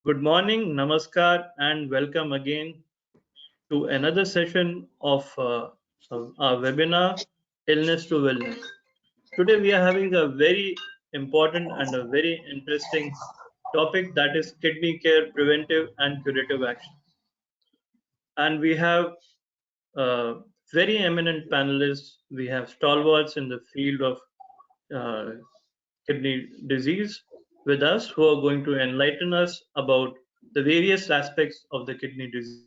Good morning, namaskar, and welcome again to another session of our webinar, Illness to Wellness. Today, we are having a very important and a very interesting topic, that is kidney care preventive and curative action. And we have very eminent panelists. We have stalwarts in the field of uh, kidney disease with us who are going to enlighten us about the various aspects of the kidney disease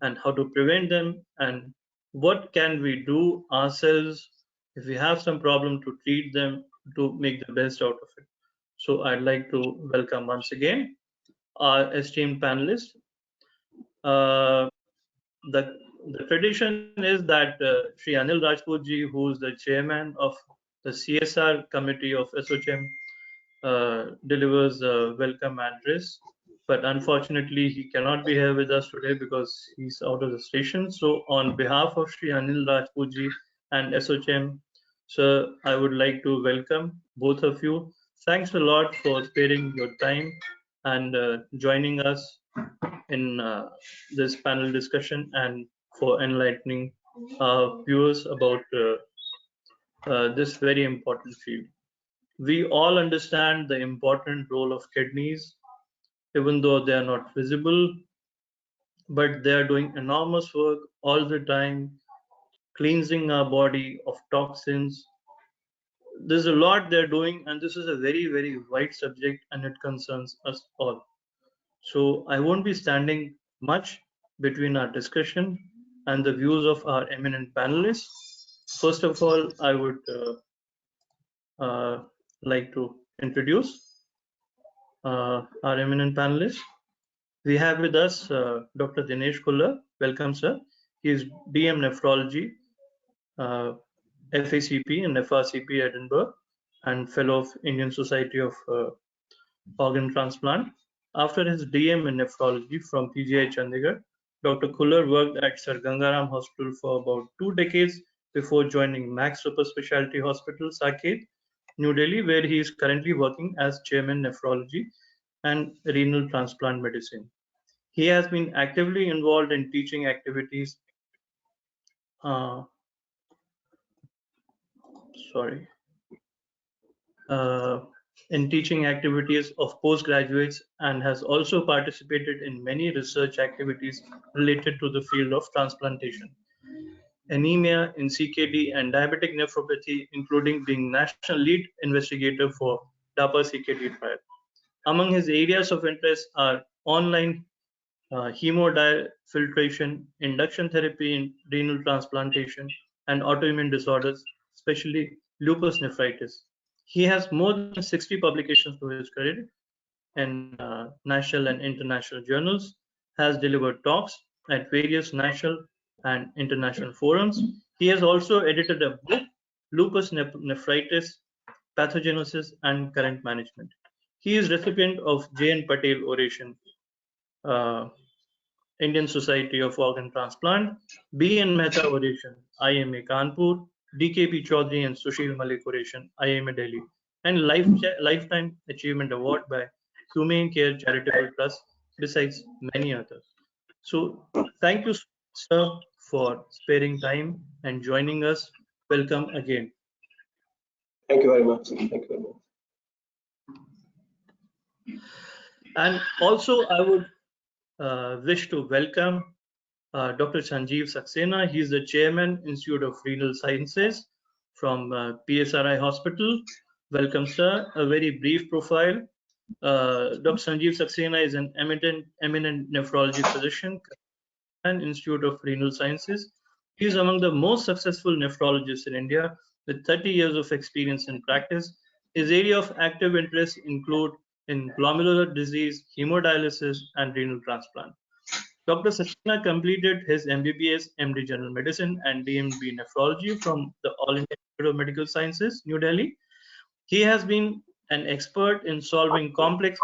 and how to prevent them and what can we do ourselves if we have some problem to treat them to make the best out of it. So I'd like to welcome once again our esteemed panelists. Uh, the the tradition is that Sri Anil Rajputji, who is the chairman of the CSR committee of SOCHM, delivers a welcome address. But unfortunately, he cannot be here with us today because he's out of the station. So, on behalf of Sri Anil Rajputji and SOCHM, sir, I would like to welcome both of you. Thanks a lot for sparing your time and joining us in this panel discussion and for enlightening viewers about this very important field. We all understand the important role of kidneys, even though they are not visible, but they are doing enormous work all the time, cleansing our body of toxins. There's a lot they're doing, and this is a very, very wide subject, and it concerns us all. So I won't be standing much between our discussion and the views of our eminent panelists. First of all, I would like to introduce our eminent panelists. We have with us Dr. Dinesh Kullar. Welcome, sir. He is DM Nephrology, FACP and FRCP Edinburgh, and Fellow of Indian Society of Organ Transplant. After his DM in nephrology from PGI Chandigarh, Dr. Kullar worked at Sir Gangaram Hospital for about 2 decades before joining Max Super Specialty Hospital, Saket, New Delhi, where he is currently working as Chairman Nephrology and Renal Transplant Medicine. He has been actively involved in teaching activities. Uh, sorry. In teaching activities of postgraduates and has also participated in many research activities related to the field of transplantation, anemia in CKD and diabetic nephropathy, including being national lead investigator for DAPA CKD trial. Among his areas of interest are online hemodiafiltration, induction therapy in renal transplantation, and autoimmune disorders, especially lupus nephritis. He has more than 60 publications to his credit in national and international journals, has delivered talks at various national and international forums. He has also edited a book, Lupus Nephritis, Pathogenesis and Current Management. He is recipient of J.N. Patel Oration, uh, Indian Society of Organ Transplant, B.N. Mehta Oration, IMA Kanpur, D.K.P. Chaudhary and Sushil Malik Oration, IMA Delhi, and Lifetime Achievement Award by Humane Care Charitable Trust, besides many others. So, thank you, sir, for sparing time and joining us. Welcome again. Thank you very much. Thank you very much. And also, I would wish to welcome Dr. Sanjeev Saxena. He is the chairman, Institute of Renal Sciences from PSRI Hospital. Welcome, sir. A very brief profile. Dr. Sanjeev Saxena is an eminent nephrology physician and Institute of Renal Sciences. He is among the most successful nephrologists in India with 30 years of experience in practice. His area of active interest include in glomerular disease, hemodialysis, and renal transplant. Dr. Saxena completed his MBBS, MD General Medicine, and DMB Nephrology from the All India Institute of Medical Sciences, New Delhi. He has been an expert in solving complex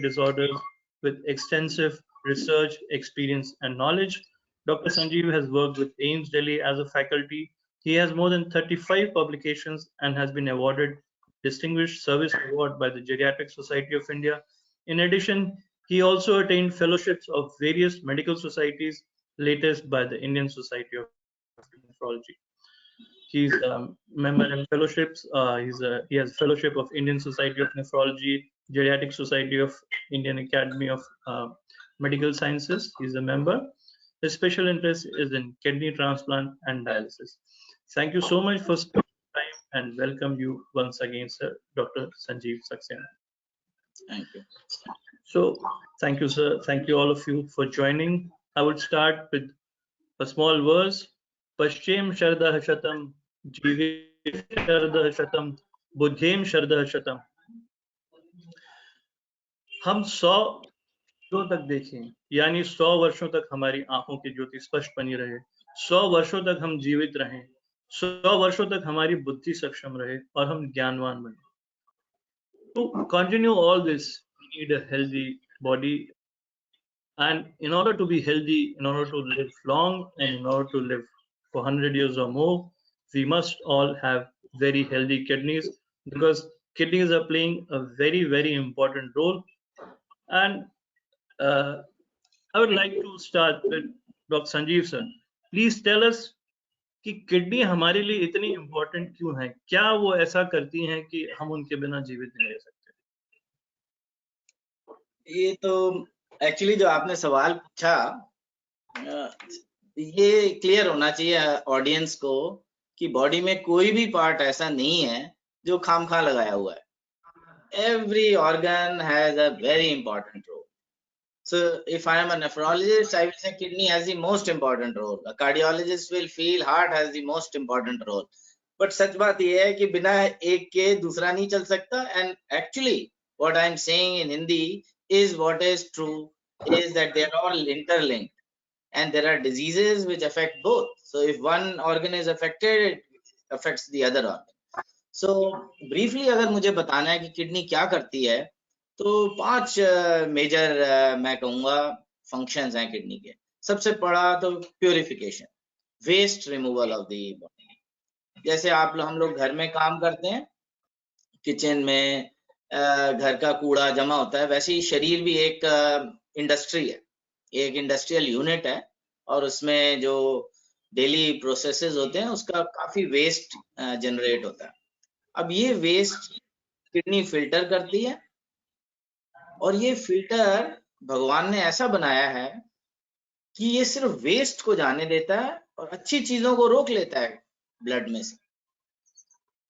disorders with extensive research, experience, and knowledge. Dr. Sanjeev has worked with AIIMS Delhi as a faculty. He has more than 35 publications and has been awarded Distinguished Service Award by the Geriatric Society of India In addition, he also attained fellowships of various medical societies, latest by the Indian Society of Nephrology. He's a member in fellowships. He has fellowship of Indian Society of Nephrology, Geriatric Society of Indian Academy of Medical Sciences. He's a member. His special interest is in kidney transplant and dialysis. Thank you so much for spending time, and welcome you once again, sir, Dr. Sanjeev Saxena. Thank you. So, thank you, sir. Thank you, all of you, for joining. I would start with a small verse. Paschim Shardah Shatam, Jive Shardah Shatam, Buddhim Shardah Shatam. हम 100 वर्षों तक देखें, यानी 100 वर्षों तक हमारी आंखों की ज्योति स्पष्ट बनी रहे, 100 वर्षों तक हम जीवित रहें, 100 वर्षों तक हमारी बुद्धि सक्षम रहे और हम ज्ञानवान बने. To continue all this, we need a healthy body, and in order to be healthy, in order to live long, and in order to live for 100 years or more, we must all have very healthy kidneys, because kidneys are playing a very, very important role. And I would like to start with Dr. Sanjeev sir. Please tell us कि kidney हमारे लिए इतनी important क्यों है, क्या वो ऐसा करती हैं कि हम उनके बिना जीवित नहीं रह सकते? ये तो एक्चुअली जो आपने सवाल पूछा, ये क्लियर होना चाहिए ऑडियंस को कि बॉडी में कोई भी पार्ट ऐसा नहीं है जो खामखा लगाया हुआ है. Every organ has a very important role. So if I am a nephrologist, I will say kidney has the most important role. A cardiologist will feel heart has the most important role. But सच बात ये है कि बिना एक के दूसरा नहीं चल सकता. And actually, what I am saying in Hindi is what is true, is that they are all interlinked, and there are diseases which affect both. So if one organ is affected, it affects the other organ. So briefly, अगर मुझे बताना है कि kidney क्या करती है, तो 5 major मैं कहूंगा फंक्शंस हैं किडनी के. सबसे बड़ा तो purification, waste removal of the body. जैसे हम लोग घर में काम करते हैं, किचन में घर का कूड़ा जमा होता है, वैसे ही शरीर भी एक इंडस्ट्री है, एक इंडस्ट्रियल यूनिट है, और उसमें जो डेली प्रोसेसेस होते हैं उसका काफी वेस्ट जनरेट होता है. अब ये वेस्ट किडनी फिल्टर करती है, और ये फिल्टर भगवान ने ऐसा बनाया है कि ये सिर्फ वेस्ट को जाने देता है और अच्छी चीजों को रोक लेता है ब्लड में से.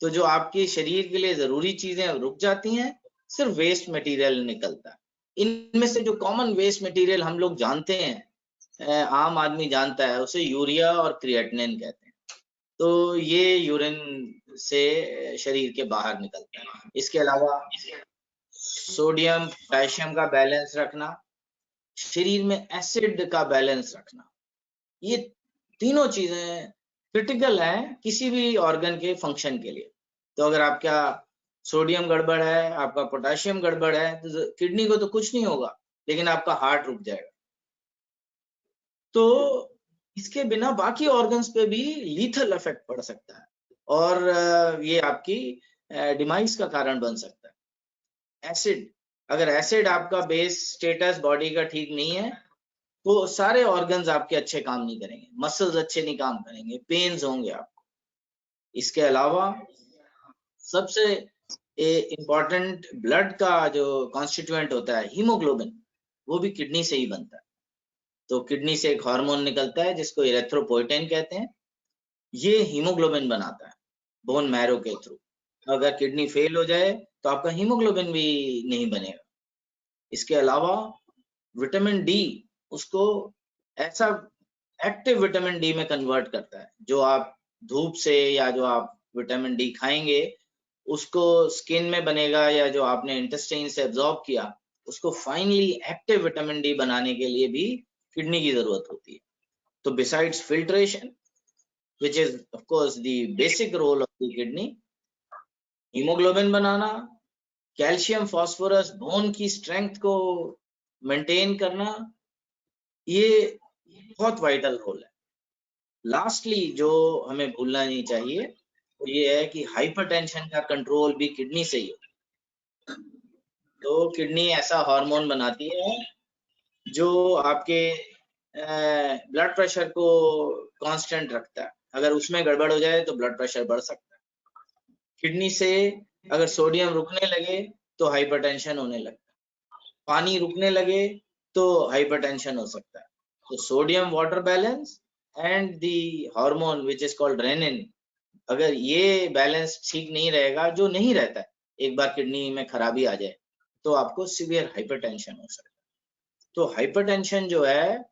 तो जो आपके शरीर के लिए जरूरी चीजें रुक जाती हैं, सिर्फ वेस्ट मटेरियल निकलता है. इनमें से जो कॉमन वेस्ट मटेरियल हम लोग जानते हैं, आम आदमी जानता है, उसे यूरिया और क्रिएटिनिन कहते हैं. तो ये यूरिन से शरीर के बाहर निकलता है. इसके अलावा सोडियम पोटेशियम का बैलेंस रखना, शरीर में एसिड का बैलेंस रखना, ये तीनों चीजें क्रिटिकल हैं किसी भी ऑर्गन के फंक्शन के लिए. तो अगर आपका सोडियम गड़बड़ है, आपका पोटेशियम गड़बड़ है, तो किडनी को तो कुछ नहीं होगा, लेकिन आपका हार्ट रुक जाएगा. तो इसके बिना बाकी ऑर्गन्स पे भी लीथल इफेक्ट पड़ सकता है, और ये आपकी डिमाइस का कारण बन सकता है. एसिड, अगर एसिड आपका बेस स्टेटस बॉडी का ठीक नहीं है, तो सारे ऑर्गन्स आपके अच्छे काम नहीं करेंगे, मसल्स अच्छे नहीं काम करेंगे, पेन्स होंगे आपको. इसके अलावा सबसे इम्पोर्टेंट ब्लड का जो कॉन्स्टिट्यूएंट होता है हीमोग्लोबिन, वो भी किडनी से ही बनता है. तो किडनी से एक हार्मोन निकलता है जिसको इरेथ्रोपोइटिन कहते हैं. ये हीमोग्लोबिन बनाता है बोन मैरो के थ्रू. अगर किडनी फेल हो जाए तो आपका हीमोग्लोबिन भी नहीं बनेगा. इसके अलावा विटामिन डी, उसको ऐसा एक्टिव विटामिन डी में कन्वर्ट करता है. जो आप धूप से या जो आप विटामिन डी खाएंगे, उसको स्किन में बनेगा, या जो आपने इंटेस्टाइन से एब्जॉर्ब किया, उसको फाइनली एक्टिव विटामिन डी बनाने के लिए भी किडनी की जरूरत होती है. तो besides filtration, which is of course the basic role of the kidney, haemoglobin banana, calcium phosphorus, bone की स्ट्रेंथ को मेंटेन करना, ये बहुत वाइटल रोल है. लास्टली जो हमें भूलना नहीं चाहिए वो ये है कि हाइपरटेंशन का कंट्रोल भी किडनी से ही होता है. तो किडनी ऐसा हार्मोन बनाती है जो आपके ब्लड प्रेशर को कांस्टेंट रखता है। अगर उसमें गड़बड़ हो जाए तो ब्लड प्रेशर बढ़ सकता है। किडनी से अगर सोडियम रुकने लगे तो हाइपरटेंशन होने लगता है, पानी रुकने लगे तो हाइपरटेंशन हो सकता है। तो sodium water balance and the hormone which is called renin, अगर ये बैलेंस ठीक नहीं रहेगा, जो नहीं रहता है, एक बार किडनी में खराबी आ जाए तो आपको सीवियर हाइपरटेंशन हो सकता है। तो हाइपरटेंशन जो है,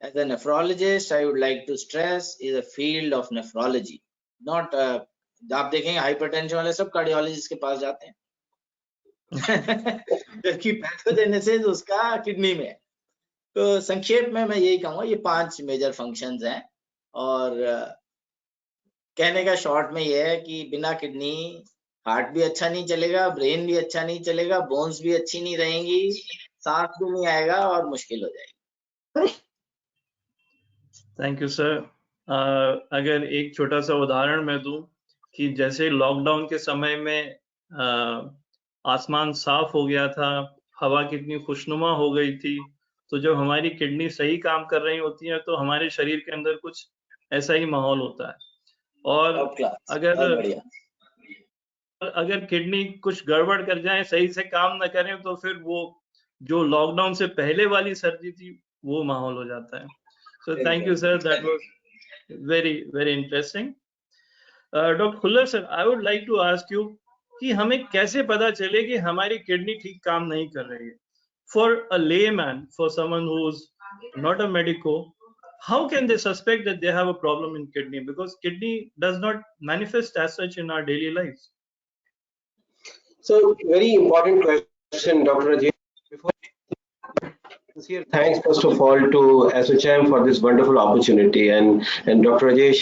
as a nephrologist I would like to stress, is a field of nephrology, not आप देखेंगे हाइपरटेंशन वाले सब कार्डियोलॉजिस्ट के पास जाते हैं जबकि पैथोजेनेसिस उसका किडनी में है। तो संक्षेप में मैं यही कहूँगा, ये 5 मेजर फंक्शंस हैं और कहने का शॉर्ट में ये है कि बिना किडनी हार्ट भी अच्छा नहीं चलेगा, ब्रेन भी अच्छा नहीं चलेगा, बोन्स भी अच्छी नहीं रहेंगी, सांस भी नहीं आएगा और मुश्किल हो जाएगी। Thank you sir. अगर एक छोटा सा उदाहरण मैं दूं कि जैसे लॉकडाउन के समय में आसमान साफ हो गया था, हवा कितनी खुशनुमा हो गई थी, तो जब हमारी किडनी सही काम कर रही होती है तो हमारे शरीर के अंदर कुछ ऐसा ही माहौल होता है। और अगर किडनी कुछ गड़बड़ कर जाए, सही से काम ना करें, तो फिर वो जो लॉकडाउन से पहले वाली सर्दी थी वो माहौल हो जाता है। So thank you, sir. That was very, very interesting. Dr. Khullar sir, I would like to ask you कि हमें कैसे पता चले कि हमारी किडनी ठीक काम नहीं कर रही है? For a layman, for someone who's not a medico, how can they suspect that they have a problem in kidney? Because kidney does not manifest as such in our daily lives. So very important question, Dr. Ajay. Before sincere thanks first of all to SHM for this wonderful opportunity, and Dr. Rajesh,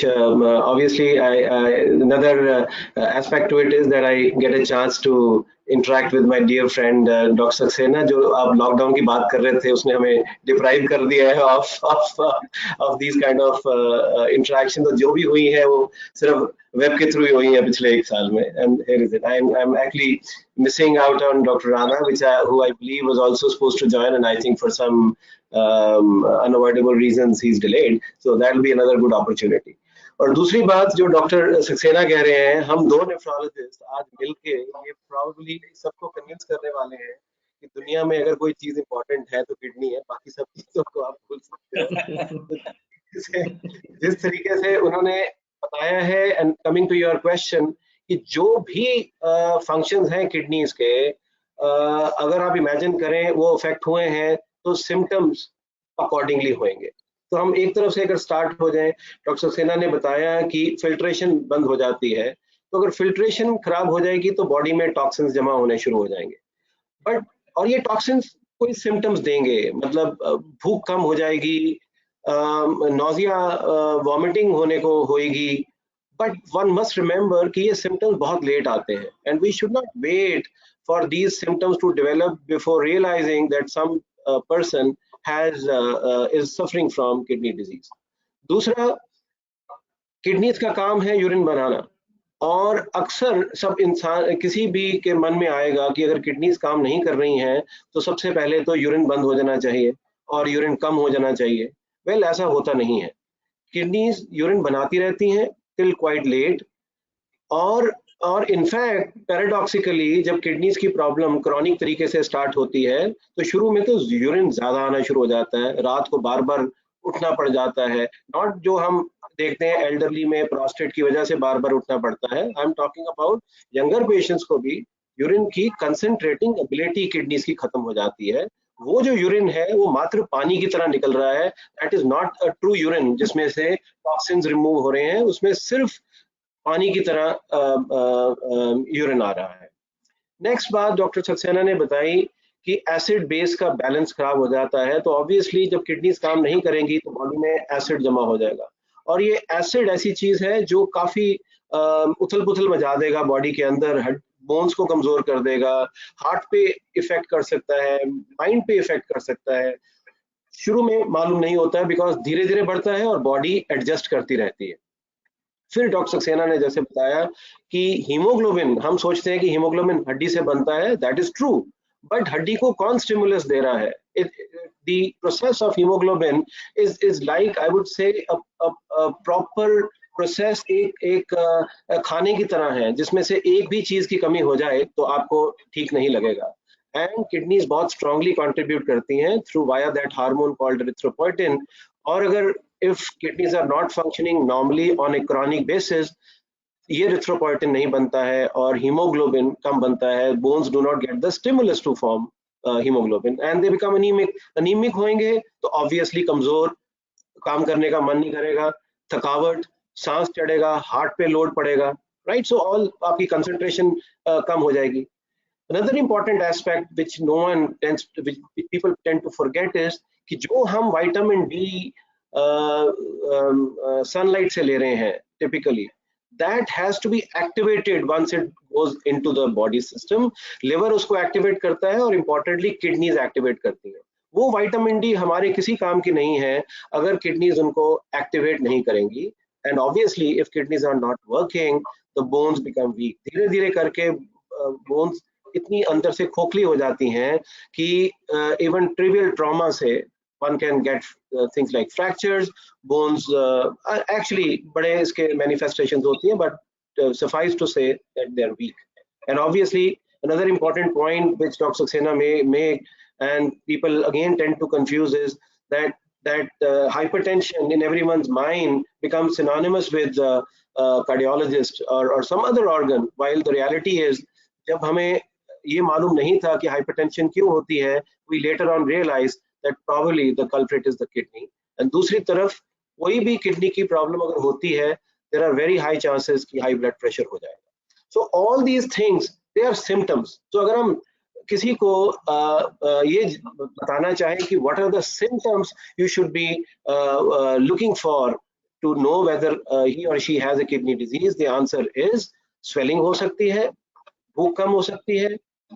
obviously another aspect to it is that I get a chance to interact with my dear friend Dr. Saxena, जो आप lockdown की बात कर रहे थे, उसने हमें deprive कर दिया है of these kind of interaction। तो जो भी हुई है वो सिर्फ वेब के थ्रू ही हुई है पिछले 1 साल में, and here is it. I'm actually missing out on Dr. Rana, who I believe was also supposed to join, and I think for some unavoidable reasons he's delayed. So that will be another good opportunity. और दूसरी बात जो doctor Saxena कह रहे हैं, हम 2 nephrologist आज मिलके ये प्रॉब्ली सबको कन्विंस करने वाले हैं कि दुनिया में अगर कोई चीज इंपॉर्टेंट है तो किडनी है, बाकी सब चीजों को आप भूल सकते हो। जिस तरीके से उन्होंने बताया है, and coming to your question, कि जो भी फंक्शंस हैं किडनीज के, अगर आप इमेजिन करें वो अफेक्ट हुए हैं तो सिम्टम्स अकॉर्डिंगली होंगे। तो हम एक तरफ से अगर स्टार्ट हो जाएं, डॉक्टर सेना ने बताया कि फिल्ट्रेशन बंद हो जाती है, तो अगर फिल्ट्रेशन खराब हो जाएगी तो बॉडी में टॉक्सिन्स जमा होने शुरू हो जाएंगे। बट और ये टॉक्सिन्स कोई सिम्टम्स देंगे, मतलब भूख कम हो जाएगी, नोजिया, वॉमिटिंग होने को होएगी, बट वन मस्ट रिमेंबर कि ये सिम्टम्स बहुत लेट आते हैं, and we should not wait for these symptoms to develop before realising that some person is suffering from kidney disease. दूसरा, किडनीज का काम है यूरिन बनाना, और अक्सर सब इंसान किसी भी के मन में आएगा कि अगर किडनीज काम नहीं कर रही हैं तो सबसे पहले तो यूरिन बंद हो जाना चाहिए और यूरिन कम हो जाना चाहिए। वेल, ऐसा होता नहीं है। किडनीज यूरिन बनाती रहती हैं टिल क्वाइट लेट, और इनफैक्ट पैराडॉक्सिकली जब किडनीज की प्रॉब्लम क्रॉनिक तरीके से स्टार्ट होती है तो शुरू में तो यूरिन ज्यादा आना शुरू हो जाता है, रात को बार बार उठना पड़ जाता है, नॉट जो हम देखते हैं एल्डरली में प्रोस्टेट की वजह से बार बार उठना पड़ता है। I am talking about younger patients को भी यूरिन की कंसंट्रेटिंग एबिलिटी किडनीज की खत्म हो जाती है। वो जो यूरिन है वो मात्र पानी की तरह निकल रहा है, that is not a true urine जिसमें से टॉक्सिन्स रिमूव हो रहे हैं, उसमें सिर्फ पानी की तरह यूरिन आ रहा है। नेक्स्ट बात डॉक्टर सक्सेना ने बताई कि एसिड बेस का बैलेंस खराब हो जाता है, तो ऑब्वियसली जब किडनीज काम नहीं करेंगी तो बॉडी में एसिड जमा हो जाएगा, और ये एसिड ऐसी चीज है जो काफी उथल पुथल मचा देगा बॉडी के अंदर, बोन्स को कमजोर कर देगा, हार्ट पे इफेक्ट कर सकता है, माइंड पे इफेक्ट कर सकता है। शुरू में मालूम नहीं होता है बिकॉज धीरे धीरे बढ़ता है और बॉडी एडजस्ट करती रहती है। फिर डॉक्टर सक्सेना ने जैसे बताया कि हीमोग्लोबिन, हम सोचते हैं कि हीमोग्लोबिन हड्डी से बनता है, दैट इज ट्रू, बट हड्डी को कौन स्टिमुलस दे रहा है? The process of hemoglobin is like, I would say, a proper process एक खाने की तरह है, जिसमें से एक भी चीज की कमी हो जाए तो आपको ठीक नहीं लगेगा. एंड किडनीज बहुत स्ट्रांगली कंट्रीब्यूट करती हैं through via that hormone called erythropoietin. और अगर if kidneys are not functioning normally on a chronic basis, ये एरिथ्रोपोइटिन नहीं बनता है और हीमोग्लोबिन कम बनता है. Bones do not get the stimulus to form haemoglobin and they become anaemic. Anaemic होंगे तो ऑब्वियसली कमजोर, काम करने का मन नहीं करेगा, थकावट, सांस चढ़ेगा, हार्ट पे लोड पड़ेगा, राइट? सो ऑल आपकी कंसंट्रेशन कम हो जाएगी. Another important aspect which which people tend to forget is कि जो हम विटामिन डी सनलाइट से ले रहे हैं typically, that has to be activated once it goes into the body system. Liver उसको एक्टिवेट करता है और इम्पोर्टेंटली किडनीज एक्टिवेट करती हैं. वो विटामिन डी हमारे किसी काम की नहीं है अगर किडनीज उनको एक्टिवेट नहीं करेंगी. And obviously if kidneys are not working, the bones become weak. धीरे धीरे करके बोन्स इतनी अंदर से खोखली हो जाती हैं कि इवन ट्रिवियल ट्रॉमा से one can get things like fractures, bones, actually बड़े इसके manifestations होती हैं, but suffice to say that they are weak. And obviously another important point which Dr. Saxena may make and people again tend to confuse is that hypertension in everyone's mind becomes synonymous with cardiologist or some other organ, while the reality is जब हमें ये मालूम नहीं था कि hypertension क्यों होती है, we later on realized that probably the culprit is the kidney. And दूसरी तरफ कोई भी किडनी की प्रॉब्लम अगर होती है, there are very high chances कि high blood pressure हो जाएगा. So all these things, they are symptoms. So अगर हम किसी को ये बताना चाहें कि what are the symptoms you should be looking for to know whether he or she has a kidney disease, the answer is swelling हो सकती है, भूख कम हो सकती है,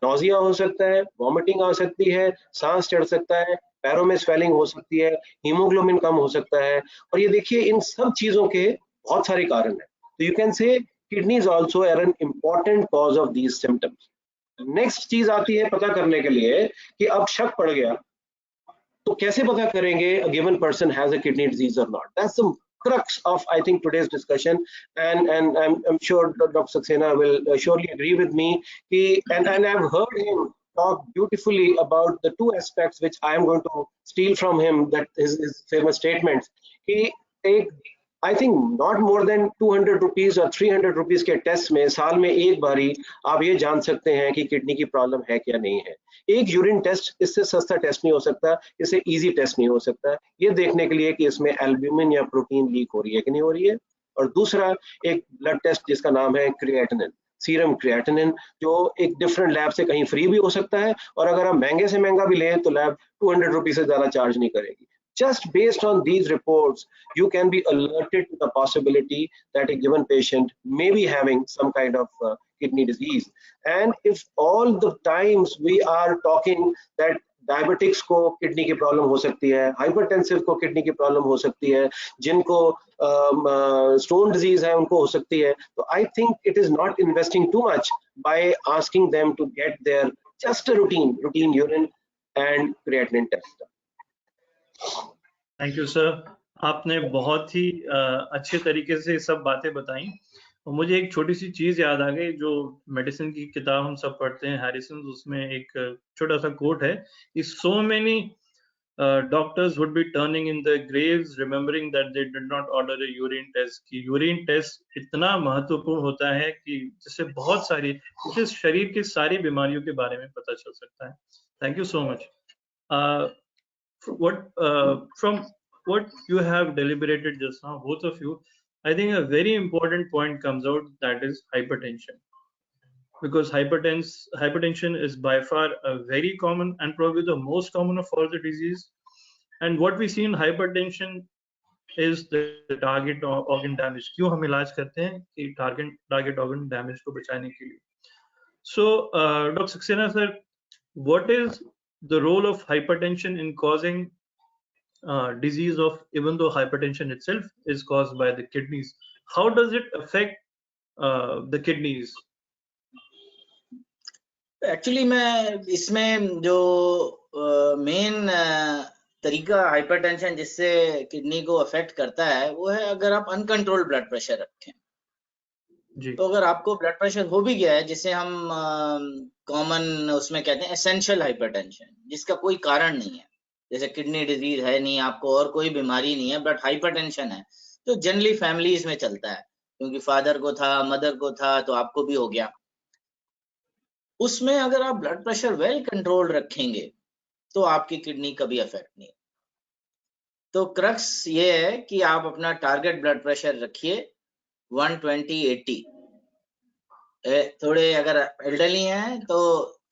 नौजिया हो सकता है, वॉमिटिंग आ सकती है, सांस चढ़ सकता है, पैरों में स्वेलिंग हो सकती है, हीमोग्लोबिन कम हो सकता है. और ये देखिए इन सब चीजों के बहुत सारे कारण हैं. तो you can say kidneys also are an important cause of these symptoms. Next चीज आती है पता करने के लिए कि अब शक पड़ गया तो कैसे पता करेंगे a given person has a kidney disease or not. That's the crux of I think today's discussion, and I'm sure Dr. Saxena will surely agree with me. And I've heard him talk beautifully about the two aspects which I am going to steal from him, that his famous statements. I think not more than 200 rupees or 300 rupees के test में साल में एक बारी आप ये जान सकते हैं कि किडनी की प्रॉब्लम है क्या नहीं है. एक यूरिन टेस्ट इससे सस्ता टेस्ट नहीं हो सकता, इससे इजी टेस्ट नहीं हो सकता, ये देखने के लिए कि इसमें एल्ब्यूमिन या प्रोटीन लीक हो रही है कि नहीं हो रही है. और दूसरा एक ब्लड टेस्ट जिसका नाम है क्रिएटिनिन, सीरम क्रिएटिनिन, जो एक डिफरेंट लैब से कहीं फ्री भी हो सकता है और अगर आप महंगे से महंगा भी लें तो लैब 200 रुपीज से ज्यादा चार्ज नहीं करेगी. Just based on these reports, you can be alerted to the possibility that a given patient may be having some kind of kidney disease. And if all the times we are talking that diabetics को kidney की problem हो सकती है, hypertensive को kidney की problem हो सकती है, जिनको स्टोन डिजीज है उनको हो सकती है, तो I think it is not investing too much by asking them to get their just a routine urine and creatinine test. Thank you sir. आपने बहुत ही अच्छे तरीके से सब बातें बताई और मुझे एक छोटी सी चीज याद आ गई. जो मेडिसिन की किताब हम सब पढ़ते हैं हैरिसन, उसमें एक छोटा सा कोट है कि so many doctors would be turning in the graves remembering that they did not order a urine test. कि यूरिन टेस्ट इतना महत्वपूर्ण होता है कि जिससे बहुत सारी शरीर की सारी बीमारियों के बारे में पता चल सकता है. Thank you so much. From what you have deliberated just now, both of you, I think a very important point comes out, that is hypertension. Because hypertension is by far a very common and probably the most common of all the disease. And what we see in hypertension is the target organ damage. क्यों हम इलाज करते हैं कि target organ damage को बचाने के लिए. So, Dr. Saxena sir, what is the role of hypertension in causing disease of, even though hypertension itself is caused by the kidneys, how does it affect the kidneys? Actually मैं इसमें जो main तरीका hypertension जिससे kidney को affect करता है वो है अगर आप अनकंट्रोल्ड ब्लड प्रेशर रखें। जी। तो अगर आपको ब्लड प्रेशर हो भी गया है, जिसे हम कॉमन उसमें कहते हैं एसेंशियल हाइपरटेंशन, जिसका कोई कारण नहीं है, जैसे किडनी डिजीज है नहीं आपको और कोई बीमारी नहीं है बट हाइपरटेंशन है, तो जनरली फैमिलीज में चलता है, क्योंकि फादर को था, मदर को था, तो आपको भी हो गया। उसमें अगर आप ब्लड प्रेशर वेल कंट्रोल रखेंगे तो आपकी किडनी कभी अफेक्ट नहीं। तो क्रक्स ये है कि आप अपना टारगेट ब्लड प्रेशर रखिए 120/80। थोड़े अगर एल्डरली हैं तो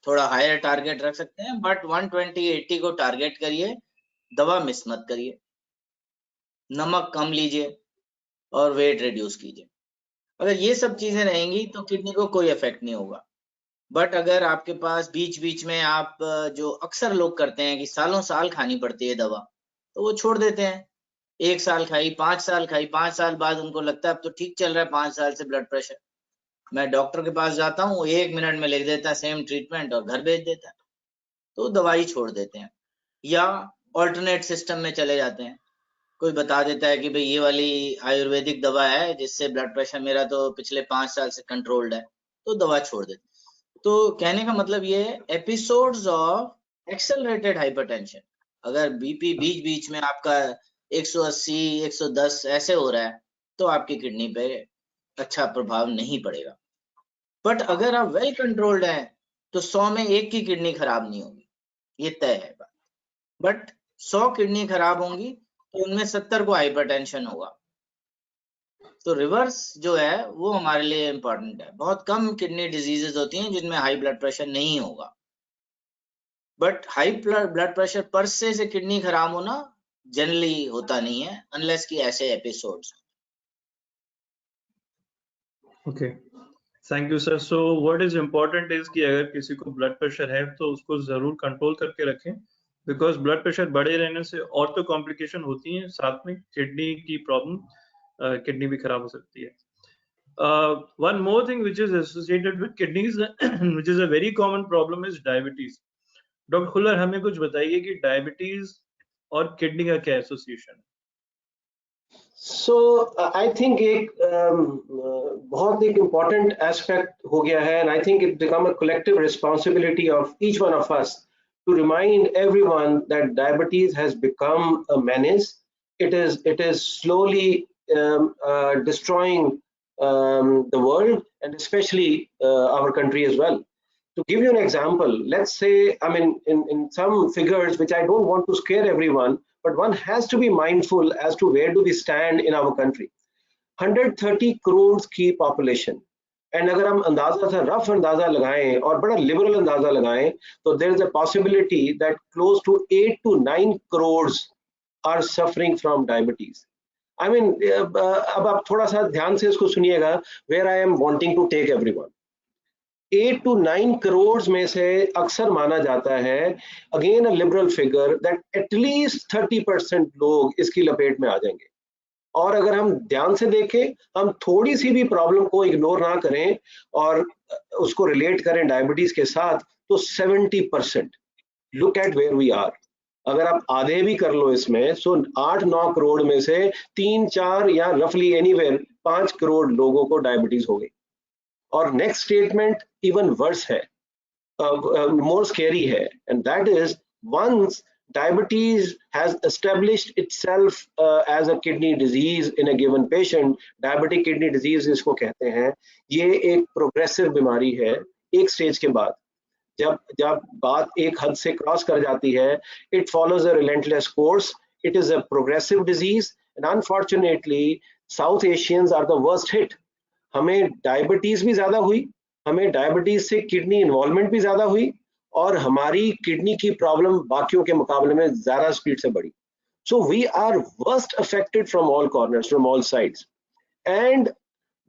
थोड़ा हायर टारगेट रख सकते हैं, बट 120/80 को टारगेट करिए। दवा मिस मत करिए, नमक कम लीजिए और वेट रिड्यूस कीजिए। अगर ये सब चीजें रहेंगी तो किडनी को कोई इफेक्ट नहीं होगा। बट अगर आपके पास बीच बीच में आप जो अक्सर लोग करते हैं कि सालों साल खानी पड़ती है दवा, तो वो छोड़ देते हैं। 1 साल खाई, 5 साल खाई, 5 साल बाद उनको लगता है अब तो ठीक चल रहा है 5 साल से ब्लड प्रेशर, मैं डॉक्टर के पास जाता हूँ, 1 मिनट में लिख देता है सेम ट्रीटमेंट और घर भेज देता है, तो दवाई छोड़ देते हैं या ऑल्टरनेट सिस्टम में चले जाते हैं। कोई बता देता है कि भाई ये वाली आयुर्वेदिक दवा है जिससे ब्लड प्रेशर मेरा तो पिछले 5 साल से कंट्रोल्ड है, तो दवा छोड़ देते। तो कहने का मतलब ये है, एपिसोड्स ऑफ एक्सेलरेटेड हाइपरटेंशन, अगर बीपी बीच बीच में आपका 180 110 ऐसे हो रहा है तो आपकी किडनी पे अच्छा प्रभाव नहीं पड़ेगा। बट अगर आप वेल कंट्रोल्ड हैं तो 100 में 1 की किडनी खराब नहीं होगी, ये तय है बात। बट 100 किडनी खराब होंगी तो उनमें 70 को हाइपरटेंशन होगा। तो रिवर्स जो है वो हमारे लिए इम्पोर्टेंट है। बहुत कम किडनी डिजीजेस होती हैं जिनमें हाई ब्लड प्रेशर नहीं होगा, बट हाई ब्लड प्रेशर पर से किडनी खराब होना जनरली होता नहीं है, अनलेस कि ऐसे episodes. Okay, thank you sir. So what is important is कि अगर किसी को ब्लड प्रेशर है तो उसको जरूर कंट्रोल करके रखें, बिकॉज ब्लड प्रेशर बढ़े रहने से और तो कॉम्प्लिकेशन होती हैं, साथ में किडनी की प्रॉब्लम, किडनी भी खराब हो सकती है। One more thing which is associated with kidneys, which is a very common problem, is diabetes. Doctor Khullar, हमें कुछ बताइए कि डायबिटीज और किडनी का क्या एसोसिएशन है? So I think एक बहुत एक important aspect हो गया है, and I think it become a collective responsibility of each one of us to remind everyone that diabetes has become a menace. It is slowly destroying the world and especially our country as well. To give you an example, let's say, I mean, in some figures, which I don't want to scare everyone, but one has to be mindful as to where do we stand in our country. 130 crores की population, and अगर हम अंदाजा सा rough अंदाजा लगाएं और बड़ा liberal अंदाजा लगाएं, तो there is a possibility that close to 8 to 9 crores are suffering from diabetes. I mean, अब आप थोड़ा सा ध्यान से इसको सुनिएगा, where I am wanting to take everyone. 8 to 9 crores में से अक्सर माना जाता है, again a liberal figure, that at least 30% लोग इसकी लपेट में आ जाएंगे। और अगर हम ध्यान से देखें, हम थोड़ी सी भी प्रॉब्लम को इग्नोर ना करें और उसको रिलेट करें डायबिटीज के साथ, तो 70%। Look at where we are. अगर आप आधे भी कर लो इसमें, सो 8-9 करोड़ में से 3-4 या रफली एनीवेयर 5 करोड़ लोगों को डायबिटीज हो गई। और नेक्स्ट स्टेटमेंट इवन वर्स है, more scary है, and that is once diabetes has established itself as a kidney disease in a given patient, diabetic kidney disease इसको कहते हैं, ये एक प्रोग्रेसिव बीमारी है। एक स्टेज के बाद जब जब बात एक हद से क्रॉस कर जाती है, it follows a relentless course, it is a progressive disease, and unfortunately South Asians are the worst hit. हमें डायबिटीज भी ज्यादा हुई, हमें डायबिटीज से किडनी इन्वॉल्वमेंट भी ज्यादा हुई, और हमारी किडनी की प्रॉब्लम बाकियों के मुकाबले में ज्यादा स्पीड से बढ़ी। So we are worst affected from all corners, from all sides. And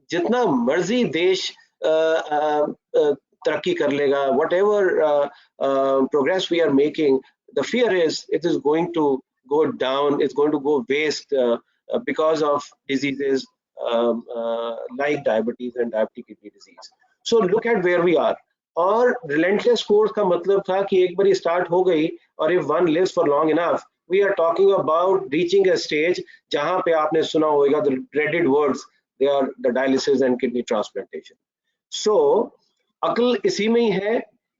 जितना मर्जी देश तरक्की कर लेगा, whatever progress we are making, the fear is it is going to go down, it's going to go waste because of diseases like diabetes and diabetic kidney disease. So look at where we are. और relentless course का मतलब था कि एक बार start हो गई और if one lives for long enough, we are talking about reaching a stage जहां पे आपने सुना होगा the dreaded words, they are the dialysis and kidney transplantation. So अक्ल इसी में ही है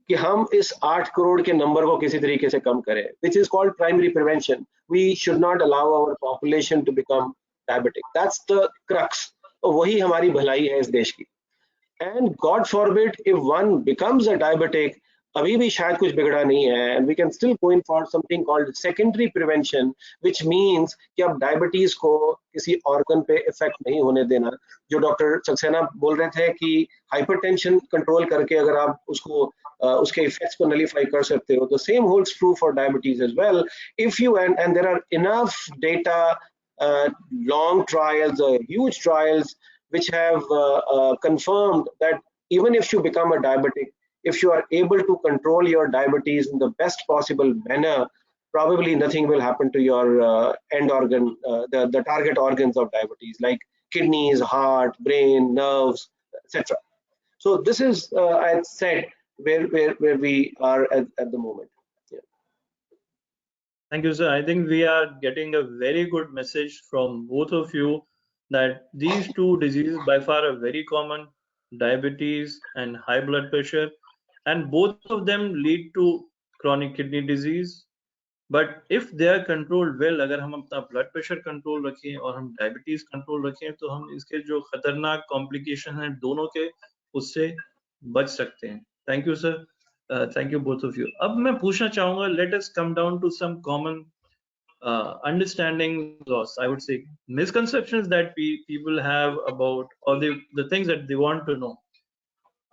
कि हम इस 8 करोड़ के नंबर को किसी तरीके से कम करें, which is called primary prevention. We should not allow our population to become diabetic. That's the crux. तो वही हमारी भलाई है इस देश की. And God forbid if one becomes a diabetic, अभी भी शायद कुछ बिगड़ा नहीं है, and we can still go in for something called secondary prevention, which means कि अब डायबिटीज को किसी ऑर्गन पे इफेक्ट नहीं होने देना. जो डॉक्टर सक्सेना बोल रहे थे कि हाइपरटेंशन कंट्रोल करके अगर आप उसको उसके इफेक्ट्स को नलीफाई कर सकते हो, the same holds true for diabetes as well. If you and there are enough data, long trials, huge trials which have confirmed that even if you become a diabetic, if you are able to control your diabetes in the best possible manner, probably nothing will happen to your end organ, the target organs of diabetes, like kidneys, heart, brain, nerves, etc. So this is, I said, where we are at the moment. Yeah. Thank you, sir. I think we are getting a very good message from both of you that these two diseases by far are very common, diabetes and high blood pressure, and both of them lead to chronic kidney disease. But if they are controlled well, अगर हम अपना blood pressure control रखें और हम diabetes control रखें, तो हम इसके जो खतरनाक complication हैं दोनों के, उससे बच सकते हैं. Thank you, sir. Thank you both of you. अब मैं पूछना चाहूँगा, let us come down to some common understandings, or I would say misconceptions that people have about, or the things that they want to know.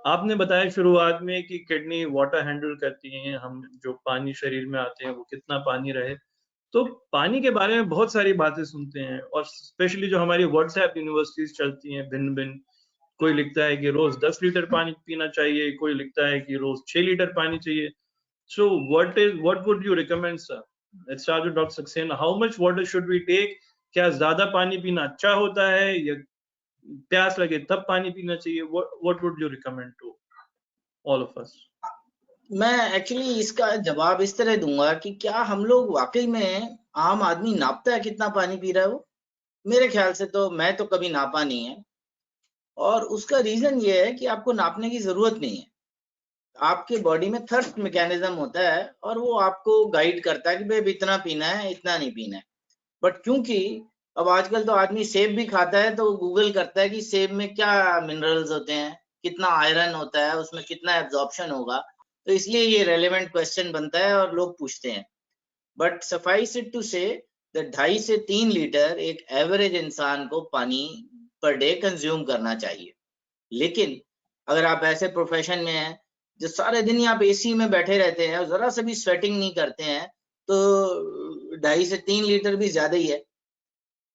आपने बताया शुरुआत में कि kidney water handle करती हैं, हम जो पानी शरीर में आते हैं वो कितना पानी रहे. तो पानी के बारे में बहुत सारी बातें सुनते हैं, और स्पेशली जो हमारी व्हाट्सएप यूनिवर्सिटीज चलती हैं भिन्न भिन्न, कोई लिखता है कि रोज 10 लीटर पानी पीना चाहिए, कोई लिखता है कि रोज 6 लीटर पानी चाहिए. सो what would you recommend, sir? Let's start with Dr. Saxena. How much water should we take? क्या ज्यादा पानी पीना अच्छा होता है, या प्यास लगे तब पानी पीना चाहिए? What would you recommend to all of us? मैं एक्चुअली इसका जवाब इस तरह दूंगा कि क्या हम लोग वाकई में आम आदमी नापता है कितना पानी पी रहा है वो? मेरे ख्याल से तो मैं तो कभी नापा नहीं है, और उसका रीजन ये है कि आपको नापने की जरूरत नहीं है. आपके बॉडी में थर्स्ट मैकेनिज्म होता है और वो आपको गाइड करता है कि भाई इतना पीना है, इतना नहीं पीना है. बट क्योंकि अब आजकल तो आदमी सेब भी खाता है तो गूगल करता है कि सेब में क्या मिनरल्स होते हैं, कितना आयरन होता है, उसमें कितना एब्जॉर्प्शन होगा, तो इसलिए ये रेलेवेंट क्वेश्चन बनता है और लोग पूछते हैं. बट सफाइस इट टू से 2.5 से 3 लीटर एक एवरेज इंसान को पानी पर डे कंज्यूम करना चाहिए. लेकिन अगर आप ऐसे प्रोफेशन में हैं जो सारे दिन ही आप एसी में बैठे रहते हैं और जरा से भी स्वेटिंग नहीं करते हैं, तो 2.5 से 3 लीटर भी ज्यादा ही है.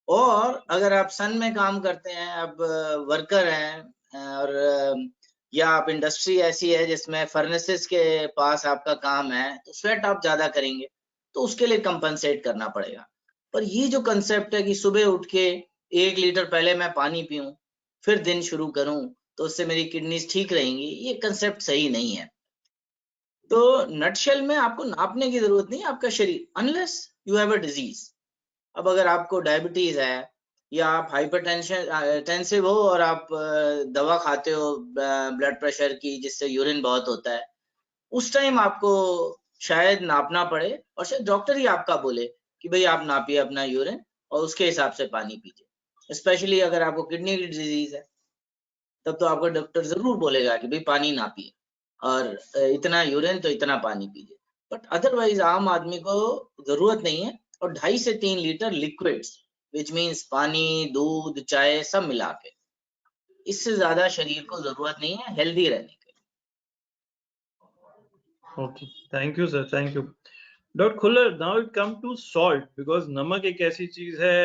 और अगर आप सन में काम करते हैं, आप वर्कर हैं, और या आप इंडस्ट्री ऐसी है जिसमें फर्नेसेस के पास आपका काम है, तो स्वेट आप ज्यादा करेंगे, तो उसके लिए कंपनसेट करना पड़ेगा. पर ये जो कंसेप्ट है कि सुबह उठ के 1 लीटर पहले मैं पानी पीऊं फिर दिन शुरू करूं तो उससे मेरी किडनीज ठीक रहेंगी, ये कंसेप्ट सही नहीं है. तो नटशेल में आपको नापने की जरूरत नहीं, आपका शरीर, unless you have a disease. अब अगर आपको डायबिटीज है या आप हाइपरटेंसिव हो और आप दवा खाते हो ब्लड प्रेशर की जिससे यूरिन बहुत होता है, उस टाइम आपको शायद नापना पड़े, और शायद डॉक्टर ही आपका बोले कि भाई आप नापिए अपना यूरिन और उसके हिसाब से पानी पीजिए. स्पेशली अगर आपको किडनी की डिजीज है तब तो आपका डॉक्टर जरूर बोलेगा कि भाई पानी नापिए और इतना यूरिन तो इतना पानी पीजिए. बट अदरवाइज आम आदमी को जरूरत नहीं है. और 2.5 से 3 लीटर लिक्विड्स, विच मीन्स पानी, दूध, चाय सब मिला के, इससे ज्यादा शरीर को जरूरत नहीं है हेल्दी रहने के. Okay, thank you, sir. Thank you. Dr. Khuller, now it come to salt, because नमक एक ऐसी चीज है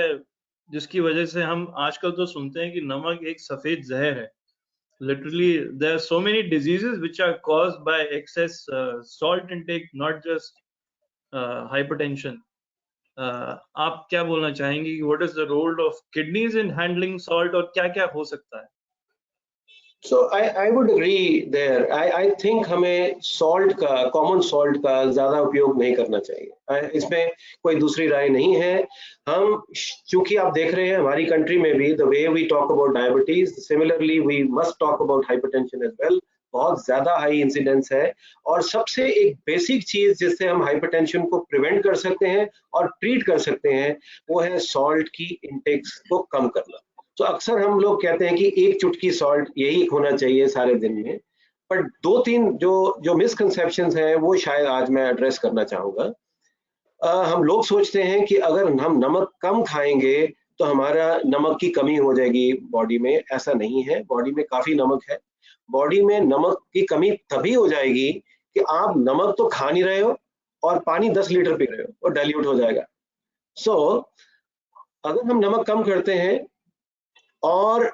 जिसकी वजह से हम आजकल तो सुनते हैं कि नमक एक सफेद जहर है. Literally, there are so many diseases which are caused by excess salt intake, not just hypertension. आप क्या बोलना चाहेंगे कि what is the role of kidneys in handling salt, और क्या क्या हो सकता है? So I would agree there. I think हमें सॉल्ट का, कॉमन सॉल्ट का ज़्यादा उपयोग नहीं करना चाहिए। इसमें कोई दूसरी राय नहीं है। हम चूंकि आप देख रहे हैं हमारी कंट्री में भी the way we talk about diabetes, similarly we must talk about hypertension as well. बहुत ज़्यादा हाई इंसिडेंस है, और सबसे एक बेसिक चीज़ जिससे हम हाइपरटेंशन को प्रिवेंट कर सकते हैं और ट्रीट कर सकते हैं, वो है सॉल्ट की इंटेक्स को कम करना। तो अक्सर हम लोग कहते हैं कि एक चुटकी सॉल्ट यही होना चाहिए सारे दिन में, पर दो तीन जो जो मिसकंसेप्शंस हैं वो शायद आज मैं एड्रेस करना चाहूंगा। हम लोग सोचते हैं कि अगर हम नमक कम खाएंगे तो हमारा नमक की कमी हो जाएगी बॉडी में। ऐसा नहीं है, बॉडी में काफी नमक है। बॉडी में नमक की कमी तभी हो जाएगी कि आप नमक तो खा नहीं रहे हो और पानी 10 लीटर पी रहे हो, और डाइल्यूट हो जाएगा। सो अगर हम नमक कम करते हैं, और